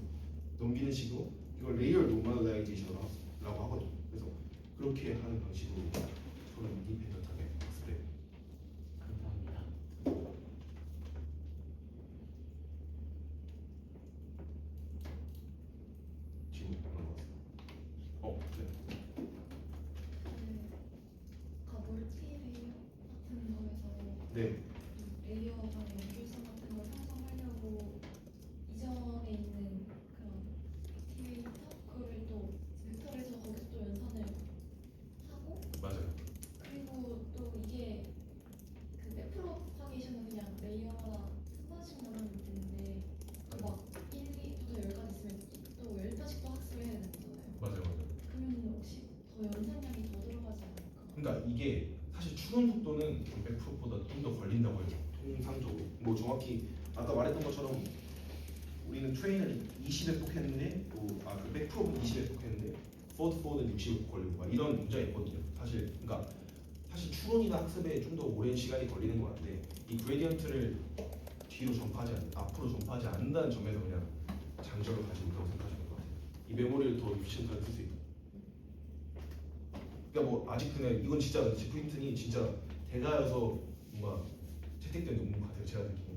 넘기는 식으로 이걸 레이어 노멀라이제이션이라고 하거든요. 그래서 그렇게 하는 방식으로 저는 인디펜던트하게 학습해요. 감사합니다. 지금 넘어갔어요. 네. 그 멀티 레이어 같은 거에서 네. 레이어 간의 연결성 같은 걸 형성하려고 이전에 있는 그런 액티베이터 그거를 또 벡터에서 거기서 또 연산을 하고 맞아요. 그리고 또 이게 그 백프로파게이션은 그냥 레이어마다 한 번씩 나가면 되는데 막 1, 2부터 10까지 있으면 또 10번씩 또 학습을 해야 되는 거잖아요. 맞아요. 그러면 혹시 더 연산량이 더 들어가지 않을까? 그러니까 이게 사실 추론 속도는 100%보다 좀 더 걸린다고 해요. 통상적으로. 뭐 정확히 아까 말했던 것처럼 우리는 트레인을 20회 했는데 그 백프로는 20회 했는데 포드는 60회 걸리고 막 이런 문제가 있거든요. 사실 그러니까 사실 추론이나 학습에 좀 더 오랜 시간이 걸리는 것 같은데 이 그레디언트를 앞으로 전파하지 않는다는 점에서 그냥 장점을 가지고 있다고 생각하시는 것 같아요. 이 메모리를 더 이피션트하게 쓸 수 있다. 그러니까 뭐 아직 그냥 이건 진짜 제프린튼이 진짜 대가여서 뭔가 채택된 논문 같아요. 제가 느끼기에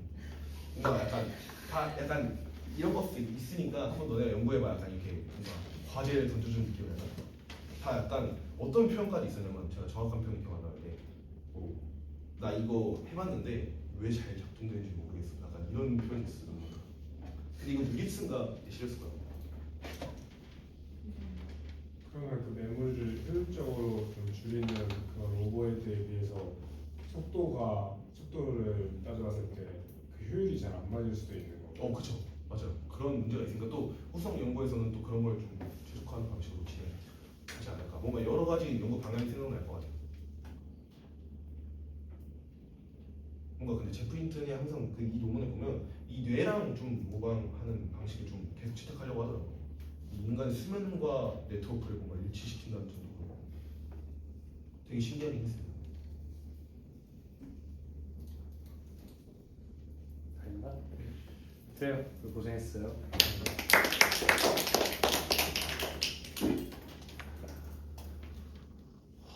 뭔가 약간 이런 것도 있으니까 한번 너네가 연구해봐. 약간 이렇게 뭔가 과제를 던져주는 느낌이랄까. 다 약간 어떤 표현까지 있었냐면 제가 정확한 표현이 기억 안 나는데 나 이거 해봤는데 왜 잘 작동되는지 모르겠어. 약간 이런 표현이 있어요. 근데 이거 유립스인가 실렸을 거야. 그러면 그 매물을 효율적으로 좀 줄이는 그런 오버헤드에 비해서 속도를 따져봤을 때 그 효율이 잘 안 맞을 수도 있는 거고. 그쵸. 맞아요. 그런 문제가 있으니까 또 후속 연구에서는 또 그런 걸 좀 최적화하는 방식으로 진행하지 않을까. 뭔가 여러 가지 연구 방향이 생각날 것 같아요. 뭔가 근데 제프 힌튼이 항상 그 이 논문에 보면 이 뇌랑 좀 모방하는 방식을 좀 계속 채택하려고 하더라고요. 이 인간의 수면과 네트워크를 뭔가 일치시킨다는 정도로 되게 신기하긴 했어요. 다 했나? 그래요. 고생했어요.